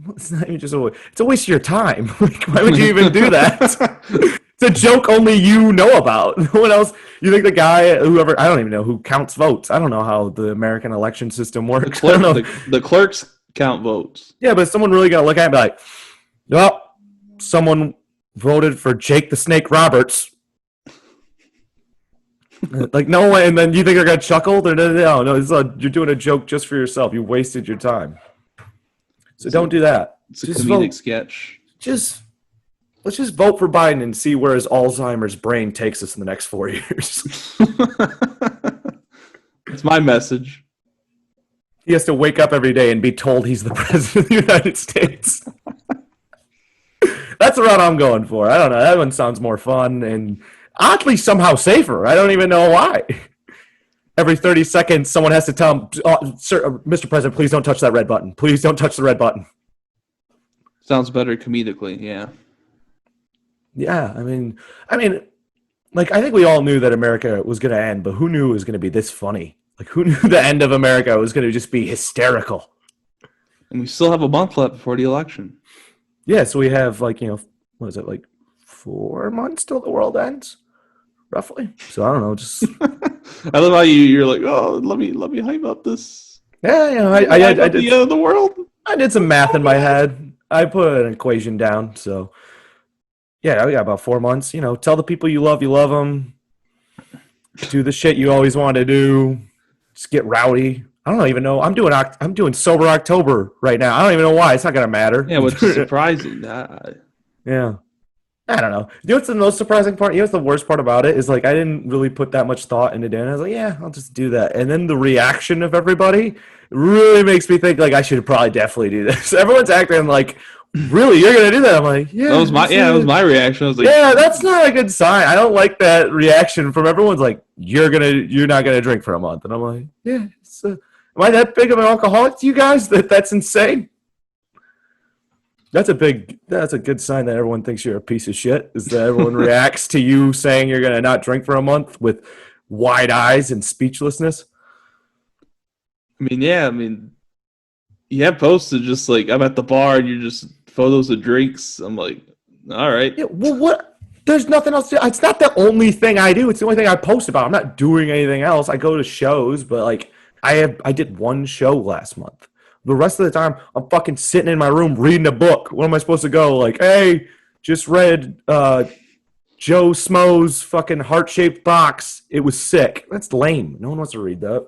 [SPEAKER 3] It's not even just it's a waste of your time. Why would you even do that? It's a joke only you know about. No one else. You think the guy, whoever, I don't even know who counts votes. I don't know how the American election system works.
[SPEAKER 2] The clerks count votes.
[SPEAKER 3] Yeah, but someone really got to look at it and be like, well, someone voted for Jake the Snake Roberts. Like, no way. And then you think they're going to chuckle? No, you're doing a joke just for yourself. You wasted your time. So don't do that.
[SPEAKER 2] It's a comedic sketch.
[SPEAKER 3] Let's just vote for Biden and see where his Alzheimer's brain takes us in the next 4 years.
[SPEAKER 2] It's my message.
[SPEAKER 3] He has to wake up every day and be told he's the president of the United States. That's the route I'm going for. I don't know. That one sounds more fun and oddly somehow safer. I don't even know why. Every 30 seconds, someone has to tell him, Sir, Mr. President, please don't touch that red button. Please don't touch the red button.
[SPEAKER 2] Sounds better comedically, yeah.
[SPEAKER 3] Yeah, I mean, like, I think we all knew that America was going to end, but who knew it was going to be this funny? Like, who knew the end of America was going to just be hysterical?
[SPEAKER 2] And we still have a month left before the election.
[SPEAKER 3] Yeah, so we have, like, what is it, like 4 months till the world ends, roughly? So I don't know, just...
[SPEAKER 2] I love how you're like, oh, let me hype up this.
[SPEAKER 3] Yeah, I did
[SPEAKER 2] the end of the world.
[SPEAKER 3] I did some math in my head. I put an equation down, so... Yeah, we got about 4 months. Tell the people you love them. Do the shit you always want to do. Just get rowdy. I don't even know. I'm doing sober October right now. I don't even know why. It's not gonna matter.
[SPEAKER 2] Yeah, what's surprising?
[SPEAKER 3] Yeah, I don't know. You know what's the most surprising part? You know what's the worst part about it is, like, I didn't really put that much thought into doing it. I was like, yeah, I'll just do that. And then the reaction of everybody really makes me think, like, I should probably definitely do this. Everyone's acting like, really, you're gonna do that? I'm like, yeah.
[SPEAKER 2] That was my reaction. I was like,
[SPEAKER 3] yeah, that's not a good sign. I don't like that reaction from everyone's like, you're not gonna drink for a month, and I'm like, yeah. Am I that big of an alcoholic to you guys? That's insane. That's a good sign that everyone thinks you're a piece of shit. Is that everyone reacts to you saying you're gonna not drink for a month with wide eyes and speechlessness?
[SPEAKER 2] You have posted just like, I'm at the bar and you're just photos of drinks. I'm like, all right.
[SPEAKER 3] Yeah, well, what? There's nothing else to. It's not the only thing I do. It's the only thing I post about. I'm not doing anything else. I go to shows, but like I did one show last month. The rest of the time, I'm fucking sitting in my room reading a book. What am I supposed to go? Like, hey, just read Joe Smo's fucking heart-shaped box. It was sick. That's lame. No one wants to read that.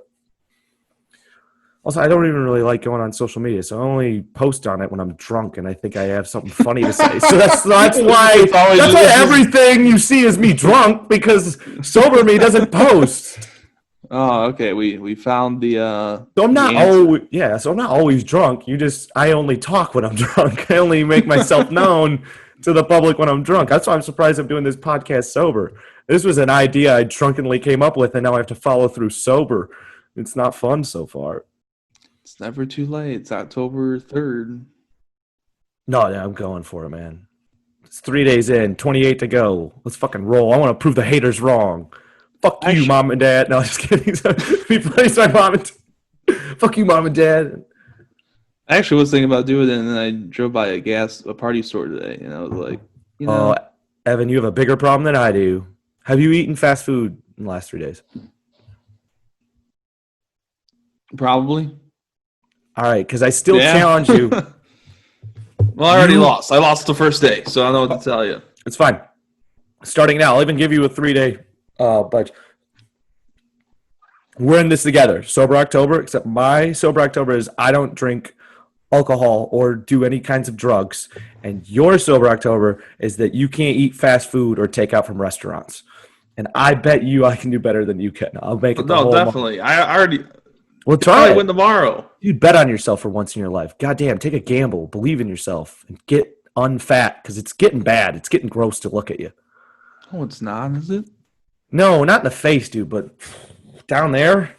[SPEAKER 3] Also, I don't even really like going on social media, so I only post on it when I'm drunk and I think I have something funny to say. So that's why everything you see is me drunk, because sober me doesn't post.
[SPEAKER 2] Oh, okay. We found the.
[SPEAKER 3] So I'm not always So I'm not always drunk. I only talk when I'm drunk. I only make myself known to the public when I'm drunk. That's why I'm surprised I'm doing this podcast sober. This was an idea I drunkenly came up with, and now I have to follow through sober. It's not fun so far.
[SPEAKER 2] It's never too late. It's October 3rd.
[SPEAKER 3] No, I'm going for it, man. It's 3 days in, 28 to go. Let's fucking roll. I want to prove the haters wrong. Fuck you, Mom and Dad. No, just kidding. Replace my mom and fuck you, Mom and Dad.
[SPEAKER 2] I actually was thinking about doing it, and then I drove by a party store today, and I was like,
[SPEAKER 3] Evan, you have a bigger problem than I do. Have you eaten fast food in the last 3 days?
[SPEAKER 2] Probably.
[SPEAKER 3] All right, because I still challenge you.
[SPEAKER 2] Well, I already lost. I lost the first day, so I don't know what to tell you.
[SPEAKER 3] It's fine. Starting now, I'll even give you a 3-day budget. We're in this together. Sober October, except my Sober October is I don't drink alcohol or do any kinds of drugs. And your Sober October is that you can't eat fast food or take out from restaurants. And I bet you I can do better than you can. I'll make it the whole
[SPEAKER 2] definitely. I already...
[SPEAKER 3] Well, try it.
[SPEAKER 2] Win tomorrow.
[SPEAKER 3] You'd bet on yourself for once in your life. Goddamn, take a gamble. Believe in yourself and get unfat, because it's getting bad. It's getting gross to look at you.
[SPEAKER 2] Oh, it's not, is it?
[SPEAKER 3] No, not in the face, dude, but down there.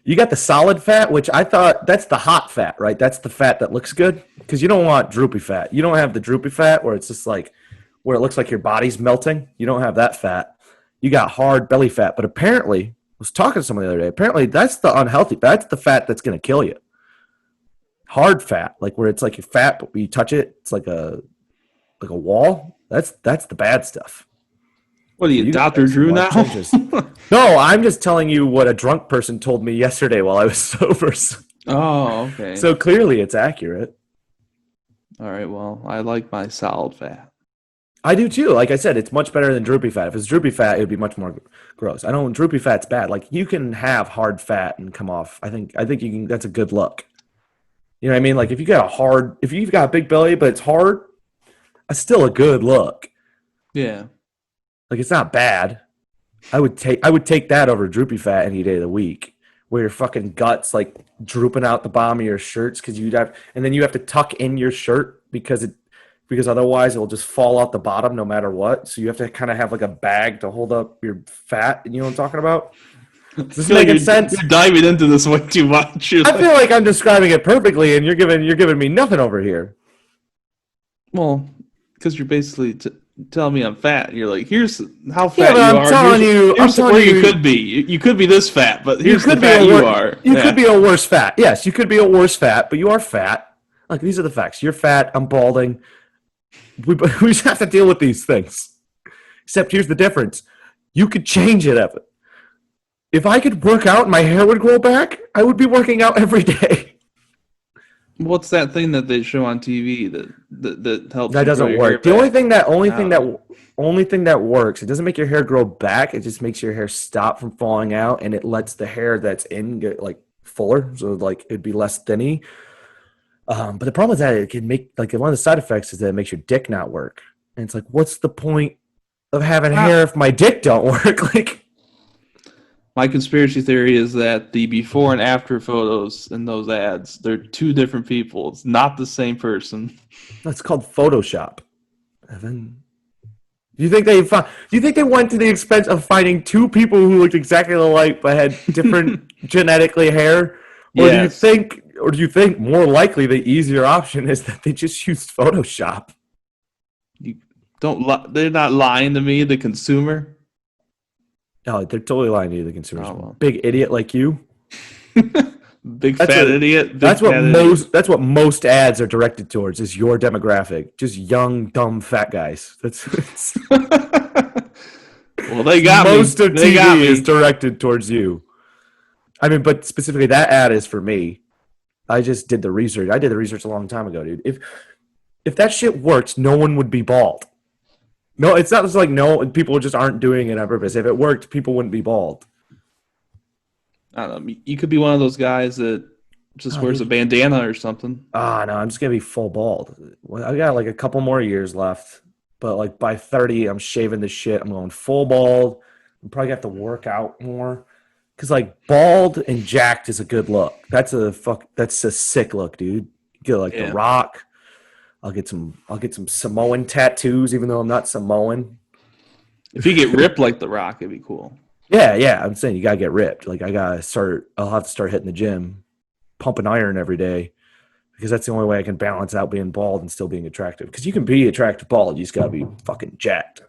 [SPEAKER 3] You got the solid fat, which I thought that's the hot fat, right? That's the fat that looks good, because you don't want droopy fat. You don't have the droopy fat where it's just like where it looks like your body's melting. You don't have that fat. You got hard belly fat, but apparently. I was talking to someone the other day. Apparently, that's the unhealthy. That's the fat that's going to kill you. Hard fat, like where it's like you're fat, but when you touch it, it's like a wall. That's the bad stuff.
[SPEAKER 2] What are you, Dr. Drew now?
[SPEAKER 3] No, I'm just telling you what a drunk person told me yesterday while I was sober.
[SPEAKER 2] Oh, okay.
[SPEAKER 3] So clearly, it's accurate.
[SPEAKER 2] All right. Well, I like my solid fat.
[SPEAKER 3] I do too. Like I said, it's much better than droopy fat. If it's droopy fat, it would be much more gross. I know droopy fat's bad. Like you can have hard fat and come off. I think you can. That's a good look. You know what I mean? Like if you've got a big belly but it's hard, that's still a good look.
[SPEAKER 2] Yeah.
[SPEAKER 3] Like it's not bad. I would take that over droopy fat any day of the week, where your fucking guts like drooping out the bottom of your shirts and then you have to tuck in your shirt because otherwise it will just fall out the bottom no matter what. So you have to kind of have like a bag to hold up your fat. You know what I'm talking about? Does this make sense?
[SPEAKER 2] You're diving into this way too much.
[SPEAKER 3] I feel like I'm describing it perfectly, and you're giving me nothing over here.
[SPEAKER 2] Well, because you're basically telling me I'm fat. You're like, here's how fat
[SPEAKER 3] you are.
[SPEAKER 2] Here's where you could be. You could be this fat, but here's the fat you are.
[SPEAKER 3] You could be a worse fat. Yes, you could be a worse fat, but you are fat. Like these are the facts. You're fat. I'm balding. We just have to deal with these things. Except here's the difference. You could change it, Evan. If I could work out and my hair would grow back, I would be working out every day.
[SPEAKER 2] What's that thing that they show on TV that helps?
[SPEAKER 3] That doesn't work. The only thing that works, it doesn't make your hair grow back. It just makes your hair stop from falling out, and it lets the hair that's in get like fuller, so like it'd be less thinny. But the problem is that it can make like one of the side effects is that it makes your dick not work. And it's like, what's the point of having hair if my dick don't work? Like,
[SPEAKER 2] my conspiracy theory is that the before and after photos in those ads, they're two different people. It's not the same person.
[SPEAKER 3] That's called Photoshop. Evan, do you think they went to the expense of finding two people who looked exactly alike but had different genetically hair? Or yes. Do you think more likely the easier option is that they just used Photoshop?
[SPEAKER 2] They're not lying to me, the consumer.
[SPEAKER 3] No, they're totally lying to you, the consumer. Oh, well. Big idiot like you.
[SPEAKER 2] Big fat idiot.
[SPEAKER 3] That's what most ads are directed towards is your demographic. Just young, dumb, fat guys.
[SPEAKER 2] Well, they got
[SPEAKER 3] most me. Most of TV is directed towards you. I mean, but specifically that ad is for me. I just did the research. I did the research a long time ago, dude. If that shit works, no one would be bald. No, it's not just like people just aren't doing it on purpose. If it worked, people wouldn't be bald.
[SPEAKER 2] I don't know. You could be one of those guys that Just wears a bandana or something.
[SPEAKER 3] No, I'm just gonna be full bald. Well, I got like a couple more years left, but like by 30, I'm shaving this shit. I'm going full bald. I'm probably gonna have to work out more because like bald and jacked is a good look. That's a sick look, dude. You get like The Rock. I'll get some Samoan tattoos, even though I'm not Samoan.
[SPEAKER 2] If you get ripped like The Rock, it'd be cool.
[SPEAKER 3] Yeah. I'm saying you gotta get ripped. Like I'll have to start hitting the gym, pumping iron every day, because that's the only way I can balance out being bald and still being attractive. Because you can be attractive bald, you just gotta be fucking jacked.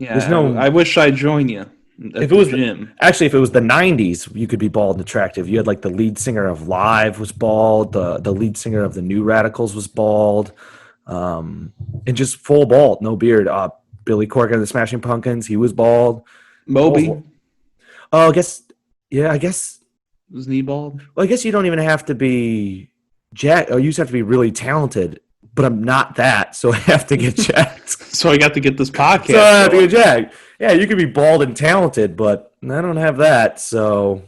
[SPEAKER 2] Yeah, I wish I'd join you.
[SPEAKER 3] If it was if it was the 90s, you could be bald and attractive. You had like the lead singer of Live was bald, the lead singer of the New Radicals was bald, and just full bald, no beard. Billy Corgan of the Smashing Pumpkins, he was bald.
[SPEAKER 2] Moby.
[SPEAKER 3] Oh, I guess
[SPEAKER 2] was knee bald.
[SPEAKER 3] Well, I guess you don't even have to be jacked. You just have to be really talented. But I'm not that, so I have to get jacked.
[SPEAKER 2] So I got to get this podcast.
[SPEAKER 3] So I have to get jacked. Yeah, you could be bald and talented, but I don't have that. So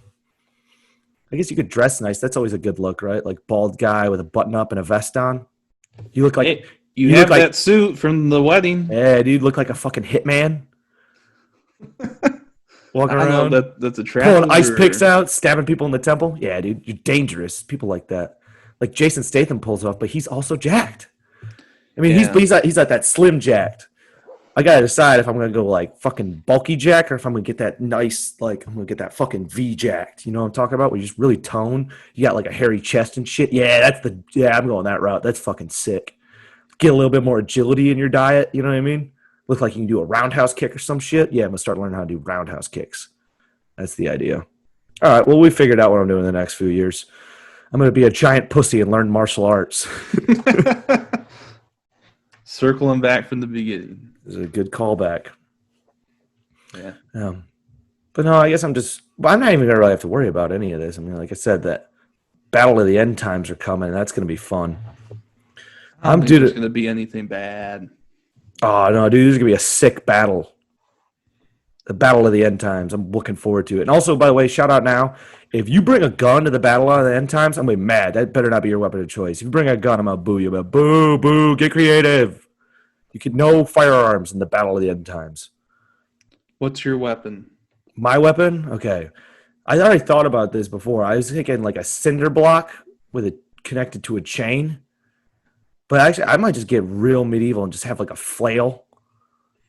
[SPEAKER 3] I guess you could dress nice. That's always a good look, right? Like bald guy with a button up and a vest on. You look like
[SPEAKER 2] you have that suit from the wedding.
[SPEAKER 3] Yeah, dude, look like a fucking hitman. Walking around,
[SPEAKER 2] that's attractive.
[SPEAKER 3] Pulling ice picks out, stabbing people in the temple. Yeah, dude, you're dangerous. People like that. Like Jason Statham pulls off, but he's also jacked. I mean, he's like that slim jacked. I gotta decide if I'm gonna go like fucking bulky jack or if I'm gonna get that nice, like I'm gonna get that fucking V jacked. You know what I'm talking about? Where you just really tone. You got like a hairy chest and shit. Yeah, I'm going that route. That's fucking sick. Get a little bit more agility in your diet. You know what I mean? Look like you can do a roundhouse kick or some shit. Yeah, I'm gonna start learning how to do roundhouse kicks. That's the idea. All right. Well, we figured out what I'm doing in the next few years. I'm gonna be a giant pussy and learn martial arts.
[SPEAKER 2] Circling back from the beginning.
[SPEAKER 3] This is a good callback.
[SPEAKER 2] Yeah.
[SPEAKER 3] But no, I guess I'm not even going to really have to worry about any of this. I mean, like I said, that Battle of the End Times are coming, and that's going to be fun.
[SPEAKER 2] I don't think there's going to be anything bad.
[SPEAKER 3] Oh, no, dude, this is going to be a sick battle. The Battle of the End Times. I'm looking forward to it. And also, by the way, shout out now. If you bring a gun to the Battle of the End Times, I'm going to be mad. That better not be your weapon of choice. If you bring a gun, I'm going to boo you. I'm boo, boo, get creative. You can no firearms in the Battle of the End Times.
[SPEAKER 2] What's your weapon?
[SPEAKER 3] My weapon? Okay. I already thought about this before. I was thinking like a cinder block with it connected to a chain. But actually, I might just get real medieval and just have like a flail.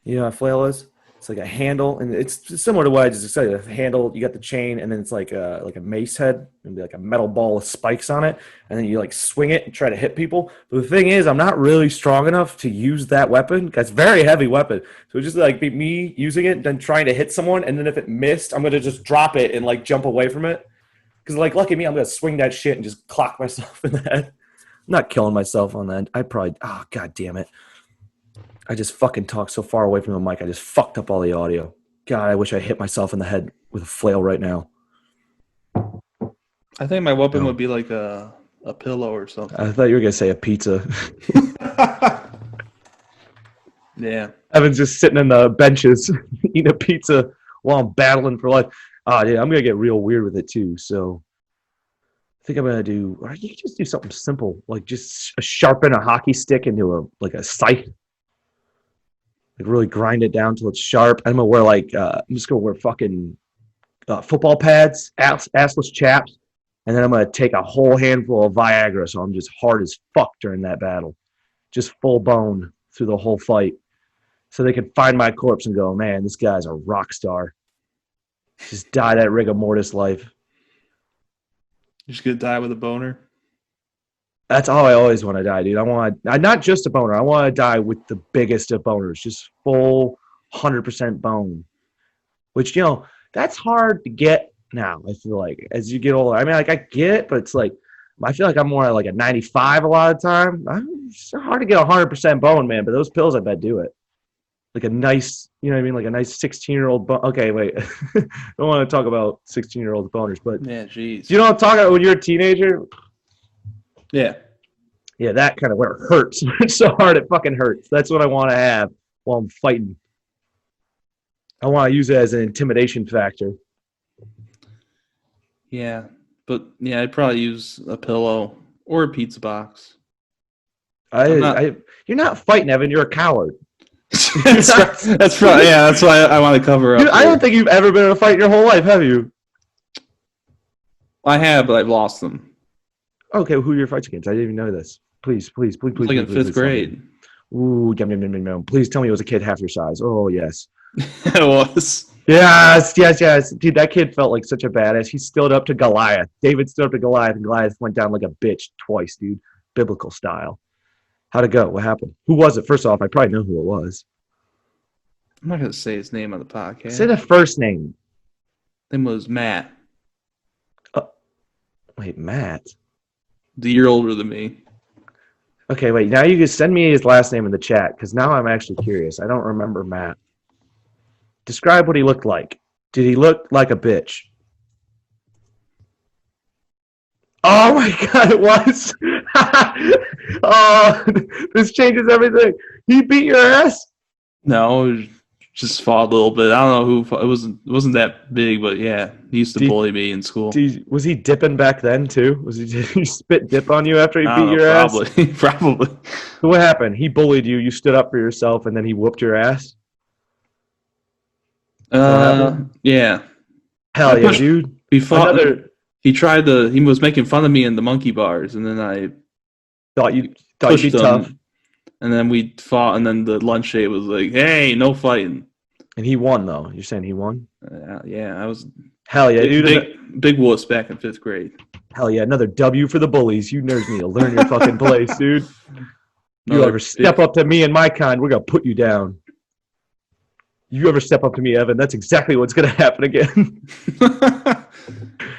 [SPEAKER 3] You know what a flail is? It's like a handle, and it's similar to what I just said. A handle, you got the chain, and then it's like a mace head, and be like a metal ball with spikes on it, and then you like swing it and try to hit people. But the thing is, I'm not really strong enough to use that weapon. That's a very heavy weapon. So it's just like be me using it, and then trying to hit someone, and then if it missed, I'm gonna just drop it and like jump away from it. Because like lucky me, I'm gonna swing that shit and just clock myself in the head. I'm not killing myself on that. God damn it. I just fucking talked so far away from the mic. I just fucked up all the audio. God, I wish I hit myself in the head with a flail right now.
[SPEAKER 2] I think my weapon would be like a pillow or something.
[SPEAKER 3] I thought you were going to say a pizza.
[SPEAKER 2] Yeah.
[SPEAKER 3] Evan's just sitting in the benches eating a pizza while I'm battling for life. Yeah, I'm going to get real weird with it too. So I think I'm going to do, or you can just do something simple, like just sharpen a hockey stick into a scythe. Like really grind it down till it's sharp. I'm just gonna wear fucking football pads, assless chaps, and then I'm gonna take a whole handful of Viagra, so I'm just hard as fuck during that battle, just full bone through the whole fight, so they can find my corpse and go, man, this guy's a rock star. Just die that rigor mortis life.
[SPEAKER 2] You're just gonna die with a boner.
[SPEAKER 3] That's all I always want to die, dude. I want not just a boner. I want to die with the biggest of boners, just full 100% bone. Which, that's hard to get now. I feel like as you get older. I mean, like I get it, but it's like I feel like I'm more like a 95 a lot of time. It's hard to get 100% bone, man. But those pills, I bet do it. Like a nice, you know what I mean? Like a nice 16-year-old bone. Okay, wait. Don't want to talk about 16-year-old boners, but
[SPEAKER 2] yeah, jeez.
[SPEAKER 3] You know what I'm talking about when you're a teenager?
[SPEAKER 2] Yeah.
[SPEAKER 3] Yeah, that kind of where it hurts. It's so hard it fucking hurts. That's what I want to have while I'm fighting. I want to use it as an intimidation factor.
[SPEAKER 2] Yeah. But yeah, I'd probably use a pillow or a pizza box.
[SPEAKER 3] You're not fighting, Evan. You're a coward.
[SPEAKER 2] That's probably yeah. That's why I want to cover up.
[SPEAKER 3] Dude, I don't think you've ever been in a fight in your whole life, have you?
[SPEAKER 2] I have, but I've lost them.
[SPEAKER 3] Okay, who are your fights against? I didn't even know this. Please.
[SPEAKER 2] Like in fifth grade.
[SPEAKER 3] Ooh, yum. Please tell me it was a kid half your size. Oh, yes.
[SPEAKER 2] It was.
[SPEAKER 3] Yes. Dude, that kid felt like such a badass. He stood up to Goliath. David stood up to Goliath, and Goliath went down like a bitch twice, dude. Biblical style. How'd it go? What happened? Who was it? First off, I probably know who it was.
[SPEAKER 2] I'm not going to say his name on the podcast.
[SPEAKER 3] Say the first name.
[SPEAKER 2] His name was Matt.
[SPEAKER 3] Wait, Matt?
[SPEAKER 2] The year older than me.
[SPEAKER 3] Okay, wait. Now you can send me his last name in the chat, because now I'm actually curious. I don't remember Matt. Describe what he looked like. Did he look like a bitch? Oh my God, it was. Oh, this changes everything. He beat your ass?
[SPEAKER 2] No, it just fought a little bit. I don't know who. It wasn't that big, but yeah, he used to bully me in school.
[SPEAKER 3] Was he dipping back then too? Did he spit dip on you after he beat your ass?
[SPEAKER 2] Probably.
[SPEAKER 3] So what happened? He bullied you. You stood up for yourself, and then he whooped your ass.
[SPEAKER 2] Yeah.
[SPEAKER 3] Hell yeah, dude.
[SPEAKER 2] We fought. He was making fun of me in the monkey bars, and then I
[SPEAKER 3] thought you'd be tough.
[SPEAKER 2] And then we fought, and then the lunch date was like, "Hey, no fighting."
[SPEAKER 3] And he won, though. You're saying he won?
[SPEAKER 2] Yeah, I was.
[SPEAKER 3] Hell yeah, dude!
[SPEAKER 2] Big wuss back in fifth grade.
[SPEAKER 3] Hell yeah, another W for the bullies. You nerds need to learn your fucking place, dude. You ever step up to me and my kind, we're gonna put you down. You ever step up to me, Evan? That's exactly what's gonna happen again.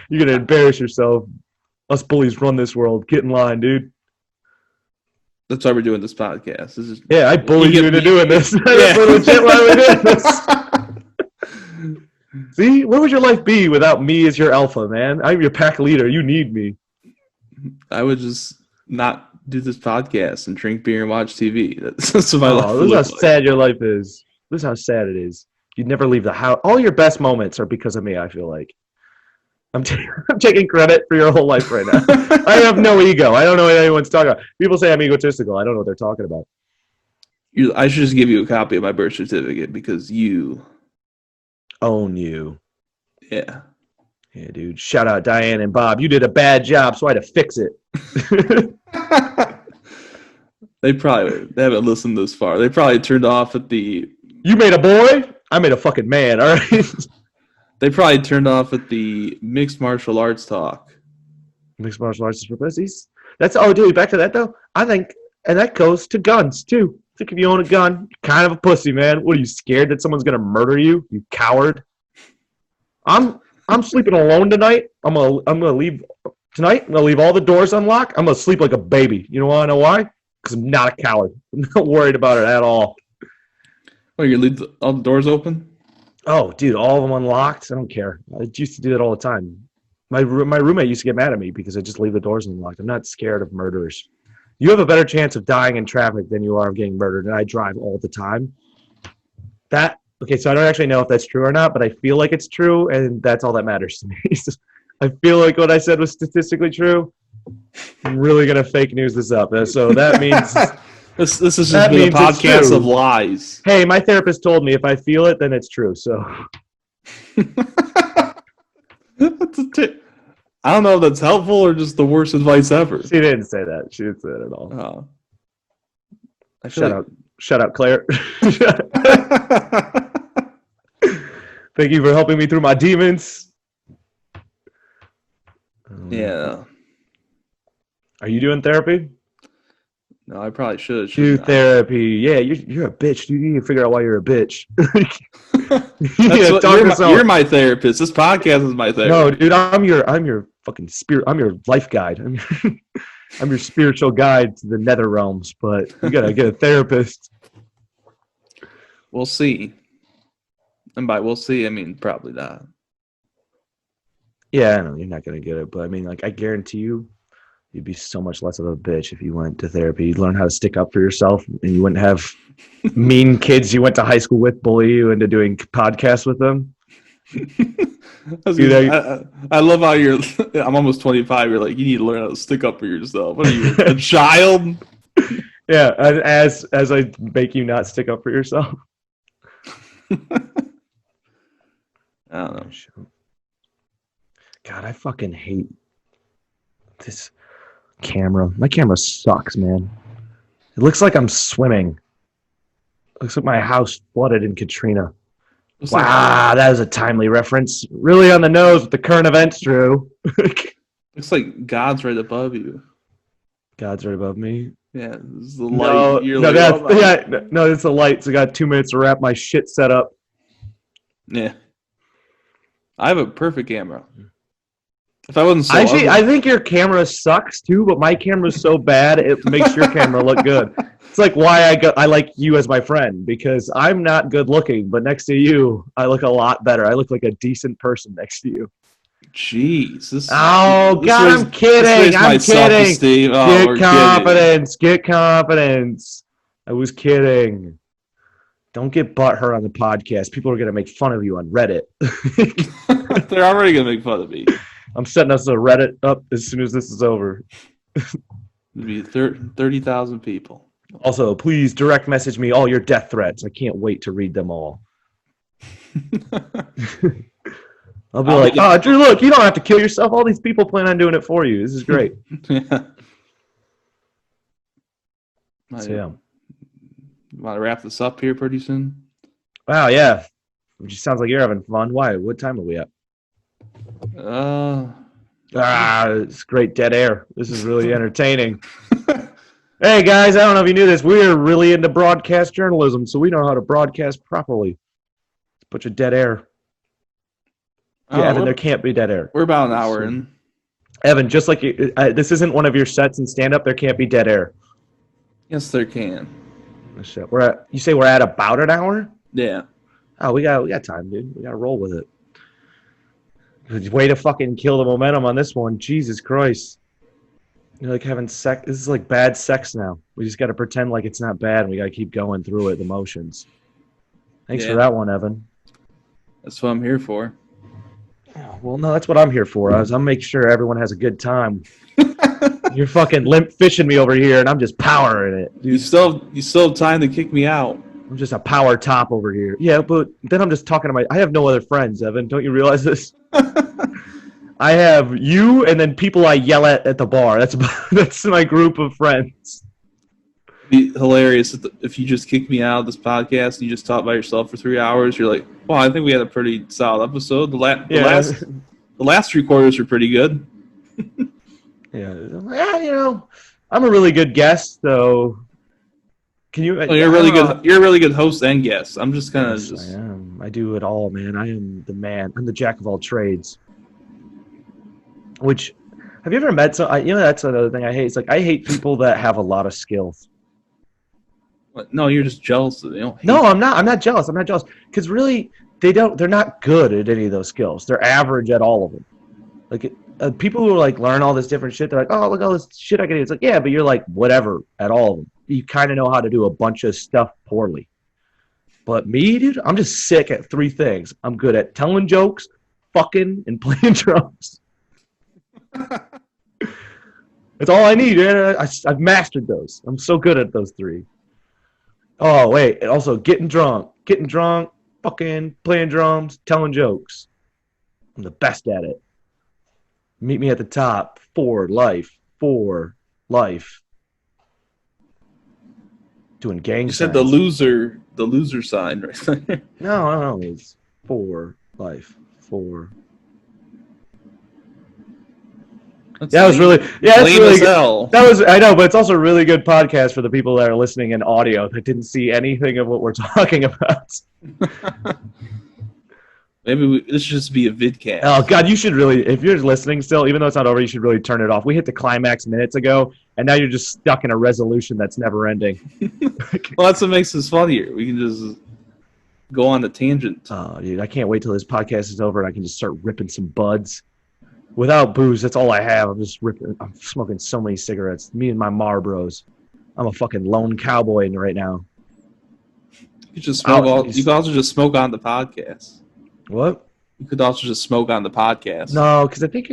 [SPEAKER 3] You're gonna embarrass yourself. Us bullies run this world. Get in line, dude.
[SPEAKER 2] That's why we're doing this podcast.
[SPEAKER 3] Yeah, I bullied you into doing this. That's legit why we're doing this. See, where would your life be without me as your alpha, man? I'm your pack leader. You need me.
[SPEAKER 2] I would just not do this podcast and drink beer and watch TV. That's what my life
[SPEAKER 3] This is how sad your life is. This is how sad it is. You'd never leave the house. All your best moments are because of me, I feel like. I'm taking credit for your whole life right now. I have no ego. I don't know what anyone's talking about. People say I'm egotistical. I don't know what they're talking about.
[SPEAKER 2] I should just give you a copy of my birth certificate because you
[SPEAKER 3] own you.
[SPEAKER 2] Yeah.
[SPEAKER 3] Yeah, dude. Shout out Diane and Bob. You did a bad job, so I had to fix it.
[SPEAKER 2] They haven't listened this far. They probably turned off at the...
[SPEAKER 3] You made a boy? I made a fucking man, all right?
[SPEAKER 2] They probably turned off at the mixed martial arts talk.
[SPEAKER 3] Mixed martial arts is for pussies. Dude, back to that, though. I think, and that goes to guns, too. I think if you own a gun, you're kind of a pussy, man. What, are you scared that someone's going to murder you? You coward. I'm sleeping alone tonight. I'm gonna leave tonight. I'm going to leave all the doors unlocked. I'm going to sleep like a baby. You want to know why? Because I'm not a coward. I'm not worried about it at all.
[SPEAKER 2] Oh, you're going to leave all the doors open?
[SPEAKER 3] Oh, dude, all of them unlocked. I don't care. I used to do that all the time. My roommate used to get mad at me because I just leave the doors unlocked. I'm not scared of murderers. You have a better chance of dying in traffic than you are of getting murdered, and I drive all the time. Okay, so I don't actually know if that's true or not, but I feel like it's true, and that's all that matters to me. I feel like what I said was statistically true. I'm really going to fake news this up. So that means...
[SPEAKER 2] This is just a podcast of lies.
[SPEAKER 3] Hey, my therapist told me if I feel it, then it's true. So
[SPEAKER 2] I don't know if that's helpful or just the worst advice ever.
[SPEAKER 3] She didn't say that. She didn't say that at all.
[SPEAKER 2] Oh.
[SPEAKER 3] Shout out, Claire. Thank you for helping me through my demons.
[SPEAKER 2] Yeah.
[SPEAKER 3] Are you doing therapy?
[SPEAKER 2] No, I probably should.
[SPEAKER 3] Do therapy. Yeah, you're a bitch. You need to figure out why you're a bitch.
[SPEAKER 2] You're my therapist. This podcast is my therapist.
[SPEAKER 3] No, dude, I'm your fucking spirit. I'm your life guide. I'm your spiritual guide to the nether realms. But you gotta get a therapist.
[SPEAKER 2] We'll see. And by we'll see, I mean probably not.
[SPEAKER 3] Yeah, I know you're not gonna get it, but I mean, like, I guarantee you'd be so much less of a bitch if you went to therapy. You'd learn how to stick up for yourself, and you wouldn't have mean kids you went to high school with bully you into doing podcasts with them.
[SPEAKER 2] I love how you're. I'm almost 25. You're like, you need to learn how to stick up for yourself. What are you, a child?
[SPEAKER 3] Yeah, as I make you not stick up for yourself.
[SPEAKER 2] I don't know.
[SPEAKER 3] God, I fucking hate this camera. My camera sucks, man. It looks like I'm swimming. It looks like my house flooded in Katrina. Wow, that was a timely reference. Really on the nose with the current events, Drew.
[SPEAKER 2] Looks like God's right above you.
[SPEAKER 3] God's right above me.
[SPEAKER 2] Yeah, this is the light.
[SPEAKER 3] No, it's the light. So I got 2 minutes to wrap my shit set up.
[SPEAKER 2] Yeah, I have a perfect camera. If I wasn't so
[SPEAKER 3] actually,
[SPEAKER 2] ugly.
[SPEAKER 3] I think your camera sucks too, but my camera's so bad it makes your camera look good. It's like why I like you as my friend, because I'm not good looking, but next to you, I look a lot better. I look like a decent person next to you.
[SPEAKER 2] Jeez.
[SPEAKER 3] I'm kidding. I'm kidding. Get confidence. I was kidding. Don't get butthurt on the podcast. People are going to make fun of you on Reddit.
[SPEAKER 2] They're already going to make fun of me.
[SPEAKER 3] I'm setting us a Reddit up as soon as this is over.
[SPEAKER 2] It'll be 30,000 people.
[SPEAKER 3] Also, please direct message me all your death threats. I can't wait to read them all. I'll be like, Drew, look, you don't have to kill yourself. All these people plan on doing it for you. This is great.
[SPEAKER 2] Yeah.
[SPEAKER 3] So, yeah.
[SPEAKER 2] Want to wrap this up here pretty soon?
[SPEAKER 3] Wow, yeah. It just sounds like you're having fun. Why? What time are we at? It's great dead air. This is really entertaining. Hey, guys, I don't know if you knew this. We're really into broadcast journalism, so we know how to broadcast properly. It's a bunch of dead air. Yeah, Evan, there can't be dead air.
[SPEAKER 2] We're about an hour in.
[SPEAKER 3] Evan, just like this isn't one of your sets in stand-up, there can't be dead air.
[SPEAKER 2] Yes, there can.
[SPEAKER 3] You say we're at about an hour?
[SPEAKER 2] Yeah.
[SPEAKER 3] Oh, we got time, dude. We got to roll with it. Way to fucking kill the momentum on this one. Jesus Christ. You're like having sex. This is like bad sex now. We just got to pretend like it's not bad, and we got to keep going through it, the motions. Thanks for that one, Evan.
[SPEAKER 2] That's what I'm here for.
[SPEAKER 3] Oh, well, no, that's what I'm here for. I'm making sure everyone has a good time. You're fucking limp fishing me over here, and I'm just powering it.
[SPEAKER 2] Dude. You still have time to kick me out.
[SPEAKER 3] I'm just a power top over here. Yeah, but then I'm just talking to I have no other friends, Evan. Don't you realize this? I have you and then people I yell at the bar. That's my group of friends.
[SPEAKER 2] It'd be hilarious if you just kicked me out of this podcast and you just talk by yourself for 3 hours. You're like, well, I think we had a pretty solid episode. The last 3 quarters were pretty good.
[SPEAKER 3] Yeah, I'm a really good guest, so can you?
[SPEAKER 2] Well, you're really good. You're a really good host and guest. I'm just kind of
[SPEAKER 3] I am. I do it all, man. I am the man. I'm the jack of all trades. Which, have you ever met that's another thing I hate. It's like I hate people that have a lot of skills.
[SPEAKER 2] What? No, you're just jealous.
[SPEAKER 3] No, I'm not. I'm not jealous. I'm not jealous because really, they're not good at any of those skills. They're average at all of them. Like people who like learn all this different shit, they're like, oh, look all this shit I can do. It's like, yeah, but you're like whatever at all of them. You kind of know how to do a bunch of stuff poorly. But me, dude, I'm just sick at 3 things. I'm good at telling jokes, fucking, and playing drums. That's all I need, man. I've mastered those. I'm so good at those 3. Oh, wait. And also getting drunk, fucking, playing drums, telling jokes. I'm the best at it. Meet me at the top. For life. Doing gang signs.
[SPEAKER 2] You said the loser sign right there.
[SPEAKER 3] No. It's for life. That was really good. I know, but it's also a really good podcast for the people that are listening in audio that didn't see anything of what we're talking about.
[SPEAKER 2] Maybe this should just be a vidcast.
[SPEAKER 3] Oh God, you should really, if you're listening still, even though it's not over, you should really turn it off. We hit the climax minutes ago, and now you're just stuck in a resolution that's never ending.
[SPEAKER 2] Well, that's what makes this funnier. We can just go on a tangent.
[SPEAKER 3] Oh, dude, I can't wait till this podcast is over and I can just start ripping some buds. Without booze, that's all I have. I'm smoking so many cigarettes. Me and my Marlboros. I'm a fucking lone cowboy right now.
[SPEAKER 2] You can also just smoke on the podcast.
[SPEAKER 3] What?
[SPEAKER 2] You could also just smoke on the podcast.
[SPEAKER 3] No, because I think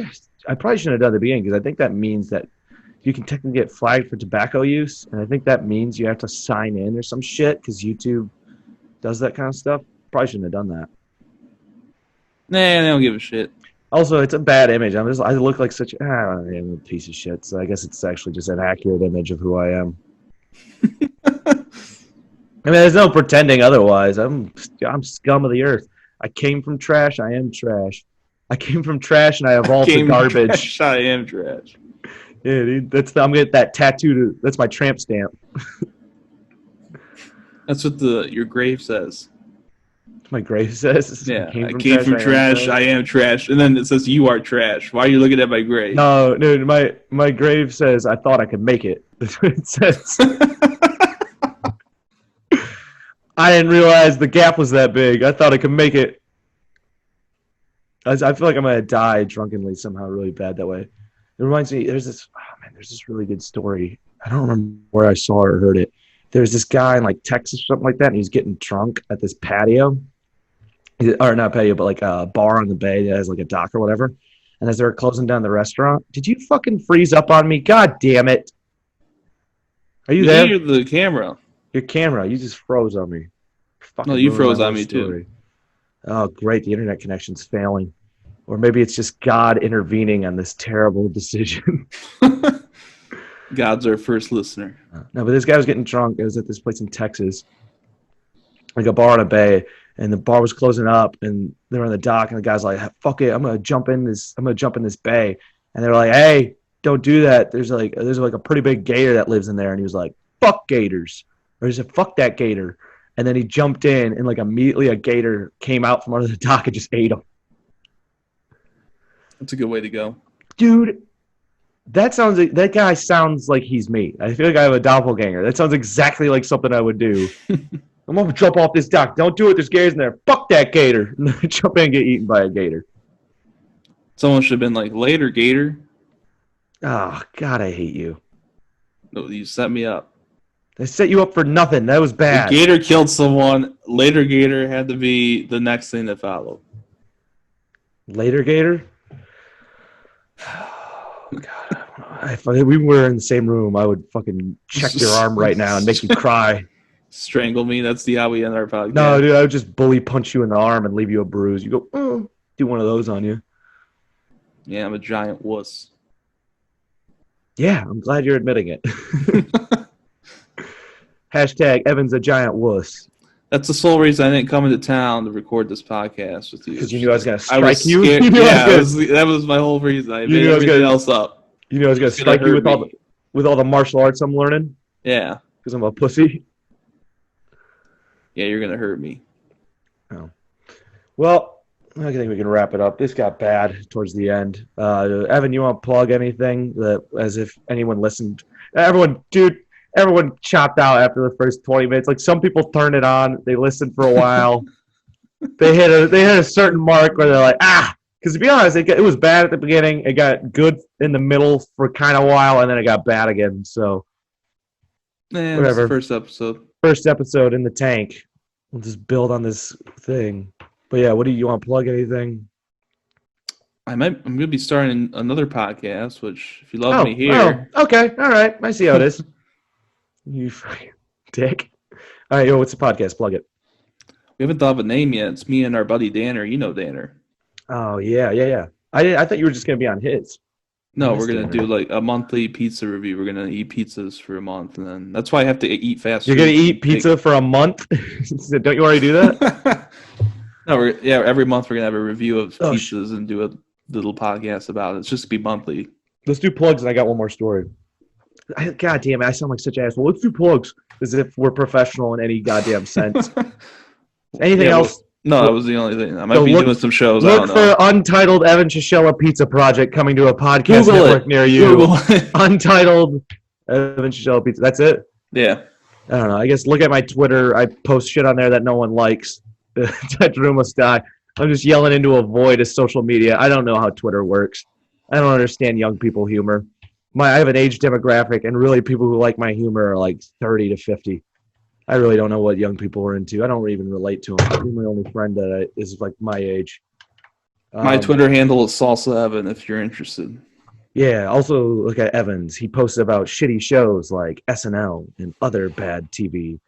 [SPEAKER 3] I probably shouldn't have done it at the beginning, because I think that means that you can technically get flagged for tobacco use, and I think that means you have to sign in or some shit, because YouTube does that kind of stuff. Probably shouldn't have done that.
[SPEAKER 2] Nah, they don't give a shit.
[SPEAKER 3] Also, it's a bad image. I look like such I'm a piece of shit, so I guess it's actually just an accurate image of who I am. I mean, there's no pretending otherwise. I'm scum of the earth. I came from trash. I am trash. I came from trash and I evolved to garbage.
[SPEAKER 2] Trash, I am trash.
[SPEAKER 3] Yeah, dude, I'm gonna get that tattooed. That's my tramp stamp.
[SPEAKER 2] That's what your grave says.
[SPEAKER 3] My grave says.
[SPEAKER 2] Yeah, I came from trash. I am trash, and then it says you are trash. Why are you looking at my grave?
[SPEAKER 3] No, dude, my grave says I thought I could make it. That's what it says. I didn't realize the gap was that big. I thought I could make it. I feel like I'm gonna die drunkenly somehow, really bad that way. It reminds me. There's this really good story. I don't remember where I saw it or heard it. There's this guy in like Texas or something like that, and he's getting drunk at this patio, or not patio, but like a bar on the bay that has like a dock or whatever. And as they were closing down the restaurant, did you fucking freeze up on me? God damn it! Are you there?
[SPEAKER 2] You're the camera.
[SPEAKER 3] Your camera, you just froze on me.
[SPEAKER 2] No, you froze on me too.
[SPEAKER 3] Oh, great. The internet connection's failing. Or maybe it's just God intervening on this terrible decision.
[SPEAKER 2] God's our first listener.
[SPEAKER 3] No, but this guy was getting drunk. It was at this place in Texas, like a bar on a bay, and the bar was closing up, and they were on the dock, and the guy's like, fuck it, I'm gonna jump in this bay. And they were like, hey, don't do that. There's like a pretty big gator that lives in there. And he was like, fuck gators. Or he said, fuck that gator. And then he jumped in, and like immediately a gator came out from under the dock and just ate him.
[SPEAKER 2] That's a good way to go.
[SPEAKER 3] Dude, that guy sounds like he's me. I feel like I have a doppelganger. That sounds exactly like something I would do. I'm gonna jump off this dock. Don't do it. There's gators in there. Fuck that gator. Jump in and get eaten by a gator.
[SPEAKER 2] Someone should have been like, later, gator.
[SPEAKER 3] Oh, God, I hate you.
[SPEAKER 2] No, you set me up.
[SPEAKER 3] I set you up for nothing. That was bad.
[SPEAKER 2] The gator killed someone. Later gator had to be the next thing that followed.
[SPEAKER 3] Later gator? Oh, God. If we were in the same room, I would fucking check your arm right now and make you cry.
[SPEAKER 2] Strangle me? That's how we end our podcast.
[SPEAKER 3] No, dude, I would just bully punch you in the arm and leave you a bruise. You go, oh, do one of those on you.
[SPEAKER 2] Yeah, I'm a giant wuss.
[SPEAKER 3] Yeah, I'm glad you're admitting it. Hashtag Evan's a giant wuss.
[SPEAKER 2] That's the sole reason I didn't come into town to record this podcast with you.
[SPEAKER 3] Because you knew I was going to strike you?
[SPEAKER 2] That was my whole reason. I made everything else up.
[SPEAKER 3] You knew I was going to strike you with all the martial arts I'm learning?
[SPEAKER 2] Yeah.
[SPEAKER 3] Because I'm a pussy?
[SPEAKER 2] Yeah, you're going to hurt me.
[SPEAKER 3] Oh. Well, I think we can wrap it up. This got bad towards the end. Evan, you want to plug anything as if anyone listened? Everyone chopped out after the first 20 minutes. Like, some people turned it on. They listened for a while. They hit a certain mark where they're like, because to be honest, it was bad at the beginning. It got good in the middle for kind of a while, and then it got bad again. So, whatever.
[SPEAKER 2] First episode.
[SPEAKER 3] First episode in the tank. We'll just build on this thing. But yeah, you want to plug anything?
[SPEAKER 2] I'm going to be starting another podcast, which if you love me here.
[SPEAKER 3] Oh, okay. All right. I see how it is. You fucking dick. All right, what's the podcast? Plug it.
[SPEAKER 2] We haven't thought of a name yet. It's me and our buddy Danner. You know Danner.
[SPEAKER 3] Oh, yeah. I thought you were just going to be on his.
[SPEAKER 2] No, we're going to do like a monthly pizza review. We're going to eat pizzas for a month, and then that's why I have to eat fast food.
[SPEAKER 3] You're going to eat pizza for a month? Don't you already do that?
[SPEAKER 2] No, every month we're going to have a review of pizzas and do a little podcast about it. It's just going to be monthly.
[SPEAKER 3] Let's do plugs, and I got one more story. God damn it, I sound like such an asshole. Let's do plugs as if we're professional in any goddamn sense. Anything else?
[SPEAKER 2] No, that was the only thing. I might be doing some shows.
[SPEAKER 3] Look for Untitled Evan Sasiela Pizza Project coming to a podcast network near you.
[SPEAKER 2] Google it.
[SPEAKER 3] Untitled Evan Sasiela Pizza. That's it?
[SPEAKER 2] Yeah.
[SPEAKER 3] I don't know. I guess look at my Twitter. I post shit on there that no one likes. That room must die. I'm just yelling into a void of social media. I don't know how Twitter works. I don't understand young people humor. I have an age demographic, and really people who like my humor are like 30 to 50. I really don't know what young people are into. I don't even relate to them. I'm my only friend that is like my age.
[SPEAKER 2] My Twitter handle is Salsa7 if you're interested.
[SPEAKER 3] Yeah, also look at Evans. He posted about shitty shows like SNL and other bad TV.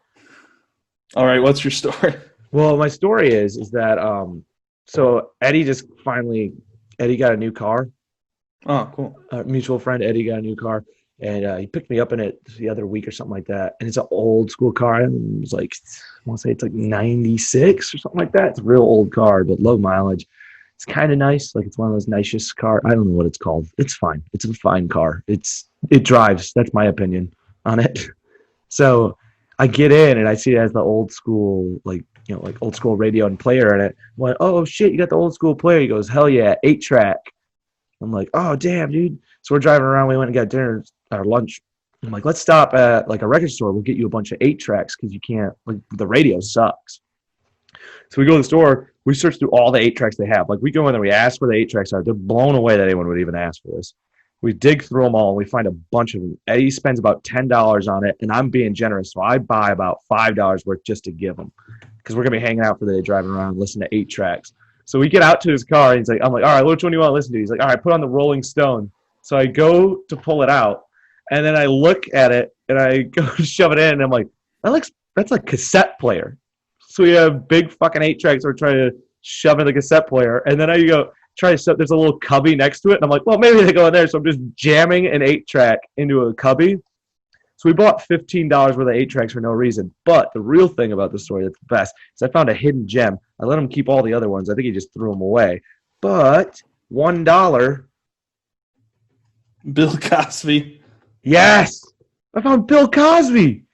[SPEAKER 2] All right, what's your story?
[SPEAKER 3] Well, my story is that so Eddie got a new car.
[SPEAKER 2] Oh, cool.
[SPEAKER 3] Our mutual friend Eddie got a new car, and he picked me up in it the other week or something like that. And it's an old school car. It was like, I want to say it's like 96 or something like that. It's a real old car, but low mileage. It's kind of nice. Like it's one of those nicest car. I don't know what it's called. It's fine. It's a fine car. It drives. That's my opinion on it. So I get in and I see it has the old school, like old school radio and player in it. I'm like, oh shit, you got the old school player. He goes, hell yeah, 8-track. I'm like, oh damn, dude. So we're driving around. We went and got dinner or lunch. I'm like, let's stop at like a record store. We'll get you a bunch of 8-tracks because you can't. Like the radio sucks. So we go to the store. We search through all the 8-tracks they have. Like we go in there, we ask where the 8-tracks are. They're blown away that anyone would even ask for this. We dig through them all and we find a bunch of them. Eddie spends about $10 on it, and I'm being generous, so I buy about $5 worth just to give him because we're gonna be hanging out for the day, driving around, listening to 8-tracks. So we get out to his car, and he's like, I'm like, all right, which one do you want to listen to? He's like, all right, put on the Rolling Stone. So I go to pull it out, and then I look at it, and I go to shove it in, and I'm like, that's like cassette player. So we have big fucking 8-tracks we're trying to shove in the cassette player, and then I go try to set. There's a little cubby next to it, and I'm like, well, maybe they go in there. So I'm just jamming an 8-track into a cubby. So we bought $15 worth of 8-tracks for no reason. But the real thing about the story that's the best is I found a hidden gem. I let him keep all the other ones. I think he just threw them away. But $1.
[SPEAKER 2] Bill Cosby.
[SPEAKER 3] Yes, I found Bill Cosby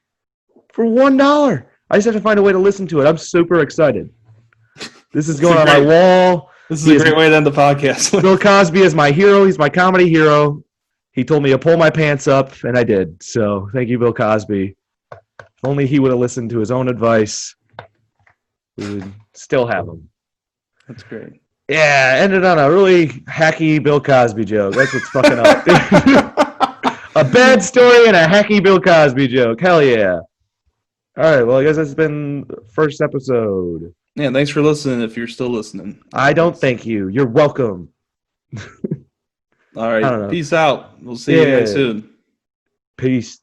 [SPEAKER 3] for $1. I just have to find a way to listen to it. I'm super excited. This is going on my wall.
[SPEAKER 2] This is a great way to end the podcast.
[SPEAKER 3] Bill Cosby is my hero. He's my comedy hero. He told me to pull my pants up, and I did. So thank you, Bill Cosby. If only he would have listened to his own advice, we would still have him.
[SPEAKER 2] That's great.
[SPEAKER 3] Yeah, ended on a really hacky Bill Cosby joke. That's what's fucking up. A bad story and a hacky Bill Cosby joke. Hell yeah. All right, well, I guess that's been the first episode.
[SPEAKER 2] Yeah, thanks for listening if you're still listening.
[SPEAKER 3] I don't thank you. You're welcome.
[SPEAKER 2] All right, peace out. We'll see you guys soon.
[SPEAKER 3] Peace.